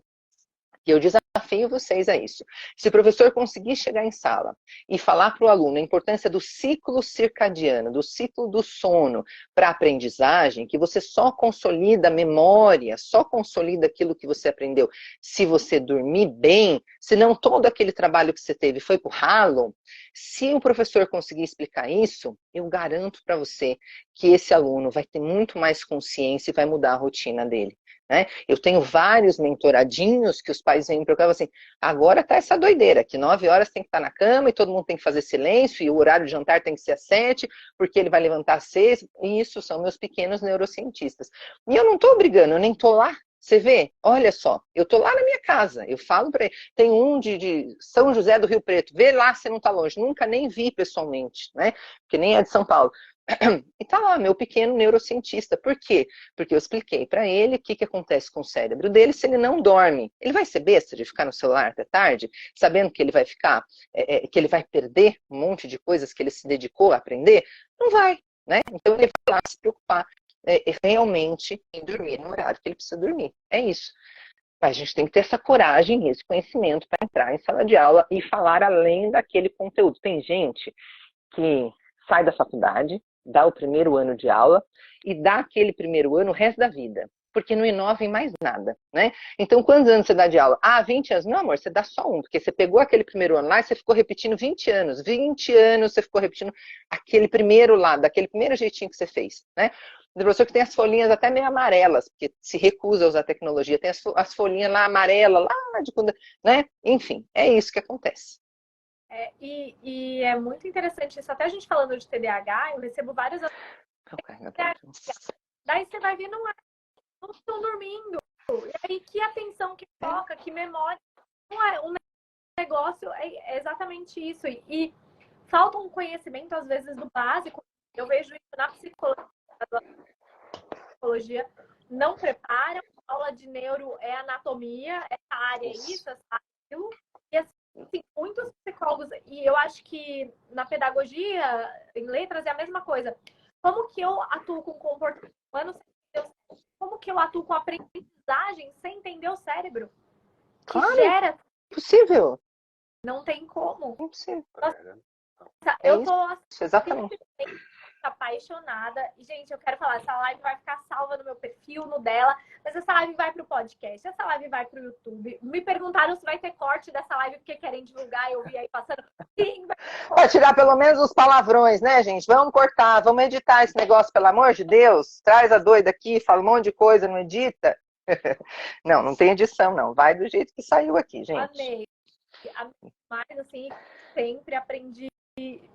S1: e eu desafio vocês a isso. Se o professor conseguir chegar em sala e falar para o aluno a importância do ciclo circadiano, do ciclo do sono para a aprendizagem, que você só consolida a memória, só consolida aquilo que você aprendeu se você dormir bem, senão todo aquele trabalho que você teve foi para o ralo, se o professor conseguir explicar isso, eu garanto para você que esse aluno vai ter muito mais consciência e vai mudar a rotina dele. Né? Eu tenho vários mentoradinhos que os pais vêm para cá e falam assim, agora tá essa doideira, que 9 horas tem que estar na cama e todo mundo tem que fazer silêncio e o horário de jantar tem que ser às 7, porque ele vai levantar às 6, e isso são meus pequenos neurocientistas. E eu não estou brigando, eu nem estou lá. Você vê? Olha só, eu estou lá na minha casa, eu falo para ele, tem um de São José do Rio Preto, vê lá se não está longe, nunca nem vi pessoalmente, né? Porque nem é de São Paulo. E tá lá, meu pequeno neurocientista. Por quê? Porque eu expliquei para ele o que acontece com o cérebro dele se ele não dorme. Ele vai ser besta de ficar no celular até tarde, sabendo que ele vai ficar, que ele vai perder um monte de coisas que ele se dedicou a aprender? Não vai, né? Então ele vai lá se preocupar. realmente dormir no horário que ele precisa dormir. É isso. Mas a gente tem que ter essa coragem, esse conhecimento para entrar em sala de aula e falar além daquele conteúdo. Tem gente que sai da faculdade, dá o primeiro ano de aula e dá aquele primeiro ano o resto da vida, porque não inova em mais nada, né? Então, quantos anos você dá de aula? 20 anos. Não, amor, você dá só um, porque você pegou aquele primeiro ano lá e você ficou repetindo 20 anos. 20 anos você ficou repetindo aquele primeiro lá, daquele primeiro jeitinho que você fez, né? O professor que tem as folhinhas até meio amarelas, porque se recusa a usar tecnologia, tem as folhinhas lá amarelas, lá de quando, né? Enfim, é isso que acontece.
S2: E é muito interessante isso. Até a gente falando de TDAH, eu recebo várias. Daí você vai ver, não estão dormindo. E aí, que atenção que foca, que memória. Não é um negócio, é exatamente isso. E falta um conhecimento, às vezes, do básico. Eu vejo isso na psicologia. Não preparam. Aula de neuro é anatomia, essa área é isso, essa área é aquilo. E assim, muitos psicólogos, e eu acho que na pedagogia, em letras, é a mesma coisa. Como que eu atuo com comportamento humano, como que eu atuo com aprendizagem sem entender o cérebro? Que
S1: claro,
S2: gera.
S1: Impossível.
S2: Não tem como.
S1: Impossível.
S2: Nossa, eu tô
S1: isso, exatamente
S2: apaixonada. E, gente, eu quero falar, essa live vai ficar salva no meu perfil, no dela, mas essa live vai pro podcast, essa live vai pro YouTube. Me perguntaram se vai ter corte dessa live porque querem divulgar, eu vi aí passando. Sim,
S1: vai tirar pelo menos os palavrões, né, gente? Vamos cortar, vamos editar esse negócio, pelo amor de Deus. Traz a doida aqui, fala um monte de coisa, não edita. Não tem edição, não. Vai do jeito que saiu aqui, gente.
S2: Amei. Mas, assim, sempre aprendi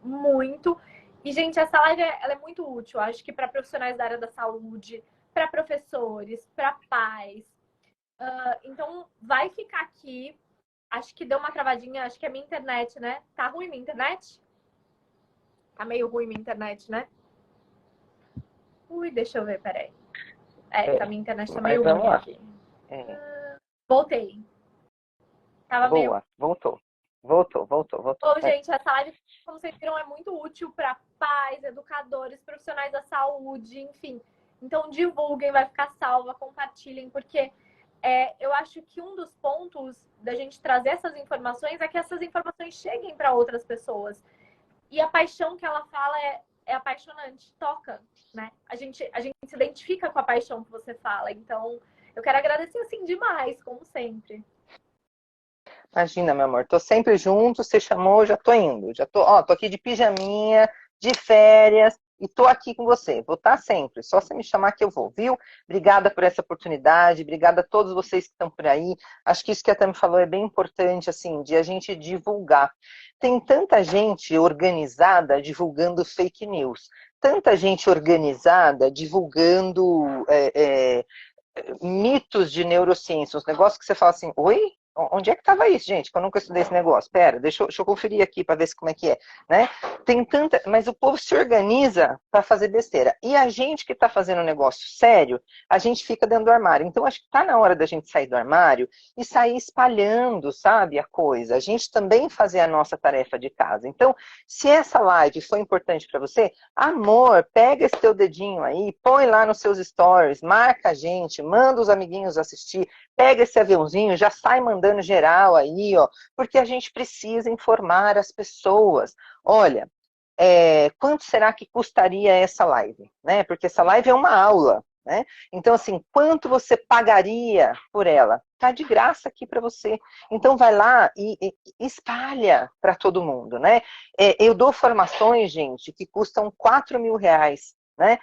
S2: muito. E, gente, essa live ela é muito útil, acho que para profissionais da área da saúde, para professores, para pais. Então, vai ficar aqui. Acho que deu uma travadinha, acho que é minha internet, né? Tá ruim minha internet? Tá meio ruim minha internet, né? Ui, deixa eu ver, peraí. A minha internet tá meio ruim aqui. Voltei. Tava
S1: boa,
S2: meio...
S1: voltou.
S2: Bom, gente, essa live, como vocês viram, é muito útil para pais, educadores, profissionais da saúde, enfim. Então, divulguem, vai ficar salva, compartilhem, porque eu acho que um dos pontos da gente trazer essas informações é que essas informações cheguem para outras pessoas. E a paixão que ela fala é apaixonante, toca, né? A gente se identifica com a paixão que você fala. Então, eu quero agradecer, assim, demais, como sempre.
S1: Imagina, meu amor, tô sempre junto, você chamou, já tô indo. Tô aqui de pijaminha, de férias, e tô aqui com você. Vou estar sempre, só você me chamar que eu vou, viu? Obrigada por essa oportunidade, obrigada a todos vocês que estão por aí. Acho que isso que a Tami falou é bem importante, assim, de a gente divulgar. Tem tanta gente organizada divulgando fake news, tanta gente organizada divulgando mitos de neurociência, uns negócios que você fala assim, oi? Onde é que estava isso, gente? Que eu nunca estudei esse negócio. Pera, deixa eu conferir aqui para ver como é que é, né? Tem tanta, mas o povo se organiza para fazer besteira. E a gente que está fazendo um negócio sério, a gente fica dentro do armário. Então, acho que está na hora da gente sair do armário e sair espalhando, sabe, a coisa. A gente também fazer a nossa tarefa de casa. Então, se essa live foi importante para você, amor, pega esse teu dedinho aí, põe lá nos seus stories, marca a gente, manda os amiguinhos assistir, pega esse aviãozinho, já sai mandando geral aí, ó, porque a gente precisa informar as pessoas. Olha, quanto será que custaria essa live? Né? Porque essa live é uma aula, né? Então, assim, quanto você pagaria por ela? Tá de graça aqui para você. Então, vai lá e espalha para todo mundo, né? Eu dou formações, gente, que custam R$4.000, né?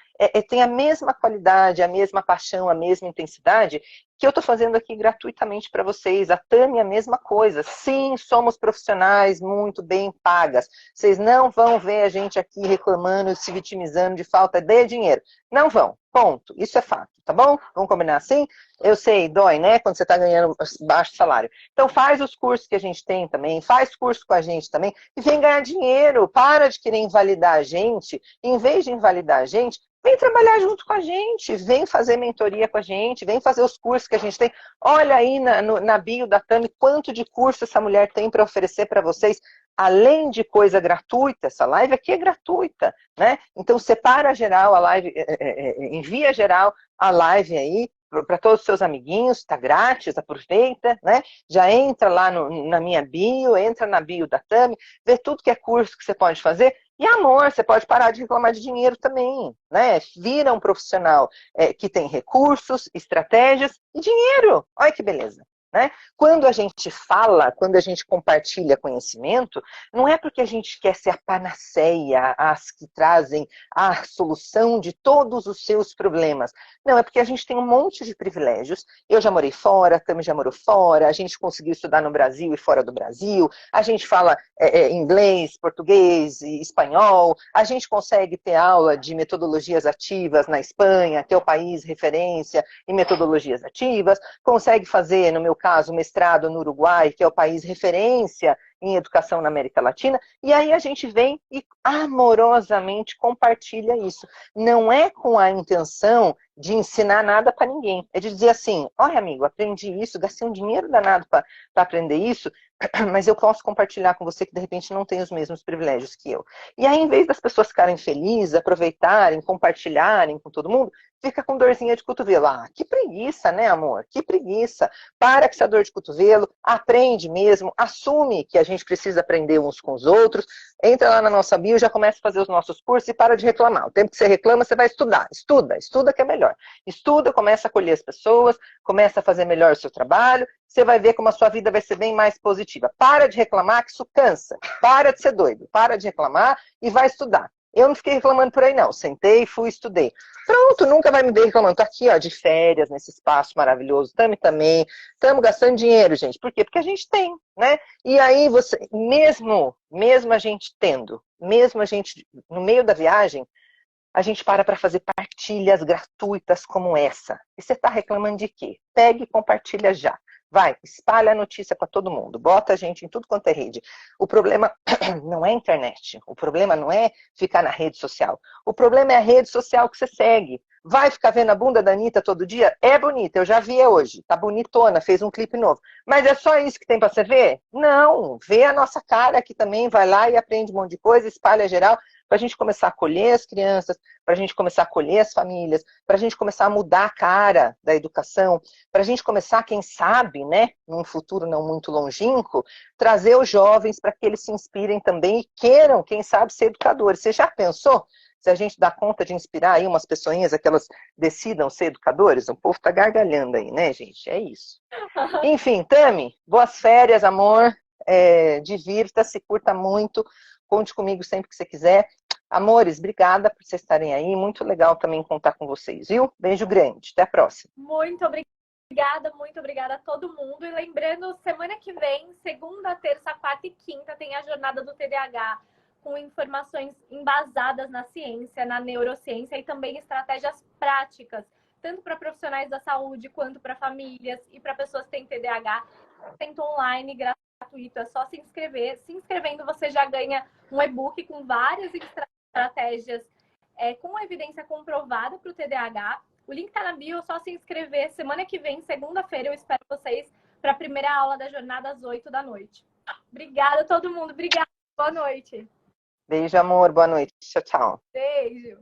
S1: Tem a mesma qualidade, a mesma paixão, a mesma intensidade que eu estou fazendo aqui gratuitamente para vocês. A Tami, a mesma coisa. Sim, somos profissionais muito bem pagas. Vocês não vão ver a gente aqui reclamando, se vitimizando de falta de dinheiro. Não vão. Ponto. Isso é fato, tá bom? Vamos combinar assim? Eu sei, dói, né? Quando você está ganhando baixo salário. Então faz os cursos que a gente tem também, faz curso com a gente também e vem ganhar dinheiro. Para de querer invalidar a gente. Em vez de invalidar a gente, Vem trabalhar junto com a gente, vem fazer mentoria com a gente, vem fazer os cursos que a gente tem. Olha aí na bio da Tami quanto de curso essa mulher tem para oferecer para vocês, além de coisa gratuita. Essa live aqui é gratuita, né? Então separa geral a live, envia geral a live aí para todos os seus amiguinhos, tá grátis, aproveita, né? Já entra lá na minha bio, entra na bio da Tami, vê tudo que é curso que você pode fazer. E amor, você pode parar de reclamar de dinheiro também, né? Vira um profissional que tem recursos, estratégias e dinheiro. Olha que beleza. Né? Quando a gente fala, quando a gente compartilha conhecimento, não é porque a gente quer ser a panaceia, as que trazem a solução de todos os seus problemas. Não, é porque a gente tem um monte de privilégios. Eu já morei fora, a Tami já morou fora, a gente conseguiu estudar no Brasil e fora do Brasil, a gente fala inglês, português e espanhol, a gente consegue ter aula de metodologias ativas na Espanha, que é o país referência em metodologias ativas, consegue fazer, no meu caso, mestrado no Uruguai, que é o país referência em educação na América Latina, e aí a gente vem e amorosamente compartilha isso. Não é com a intenção de ensinar nada para ninguém, é de dizer assim, olha amigo, aprendi isso, gastei um dinheiro danado para aprender isso, mas eu posso compartilhar com você que de repente não tem os mesmos privilégios que eu. E aí, em vez das pessoas ficarem felizes, aproveitarem, compartilharem com todo mundo, fica com dorzinha de cotovelo. Ah, que preguiça, né, amor? Que preguiça. Para com essa dor de cotovelo, aprende mesmo, assume que a gente precisa aprender uns com os outros, entra lá na nossa bio, já começa a fazer os nossos cursos e para de reclamar. O tempo que você reclama, você vai estudar. Estuda que é melhor. Estuda, começa a acolher as pessoas, começa a fazer melhor o seu trabalho, você vai ver como a sua vida vai ser bem mais positiva. Para de reclamar, que isso cansa. Para de ser doido. Para de reclamar e vai estudar. Eu não fiquei reclamando por aí, não. Sentei, fui, estudei. Pronto, nunca vai me ver reclamando. Tô aqui, ó, de férias, nesse espaço maravilhoso. Tami também. Estamos gastando dinheiro, gente. Por quê? Porque a gente tem, né? E aí, você, mesmo a gente tendo, mesmo a gente, no meio da viagem, a gente para fazer partilhas gratuitas como essa. E você está reclamando de quê? Pegue e compartilha já. Vai, espalha a notícia para todo mundo, bota a gente em tudo quanto é rede. O problema não é a internet, o problema não é ficar na rede social. O problema é a rede social que você segue. Vai ficar vendo a bunda da Anitta todo dia? É bonita, eu já vi hoje, tá bonitona, fez um clipe novo. Mas é só isso que tem para você ver? Não, vê a nossa cara que também vai lá e aprende um monte de coisa, espalha geral, para a gente começar a acolher as crianças, para a gente começar a acolher as famílias, para a gente começar a mudar a cara da educação, para a gente começar, quem sabe, né, num futuro não muito longínquo, trazer os jovens para que eles se inspirem também e queiram, quem sabe, ser educadores. Você já pensou? Se a gente dá conta de inspirar aí umas pessoinhas, que elas decidam ser educadores, o povo tá gargalhando aí, né, gente? É isso. Enfim, Tami, boas férias, amor. Divirta-se, curta muito. Conte comigo sempre que você quiser. Amores, obrigada por vocês estarem aí. Muito legal também contar com vocês, viu? Beijo grande. Até a próxima.
S2: Muito obrigada a todo mundo. E lembrando, semana que vem, segunda, terça, quarta e quinta, tem a jornada do TDAH com informações embasadas na ciência, na neurociência e também estratégias práticas, tanto para profissionais da saúde quanto para famílias e para pessoas que têm TDAH. Tento online, gratuito, é só se inscrever. Se inscrevendo, você já ganha um e-book com várias estratégias com evidência comprovada para o TDAH. O link está na bio, é só se inscrever. Semana que vem, segunda-feira, eu espero vocês para a primeira aula da jornada às 8 da noite. Obrigada a todo mundo. Obrigada. Boa noite.
S1: Beijo, amor. Boa noite. Tchau, tchau.
S2: Beijo.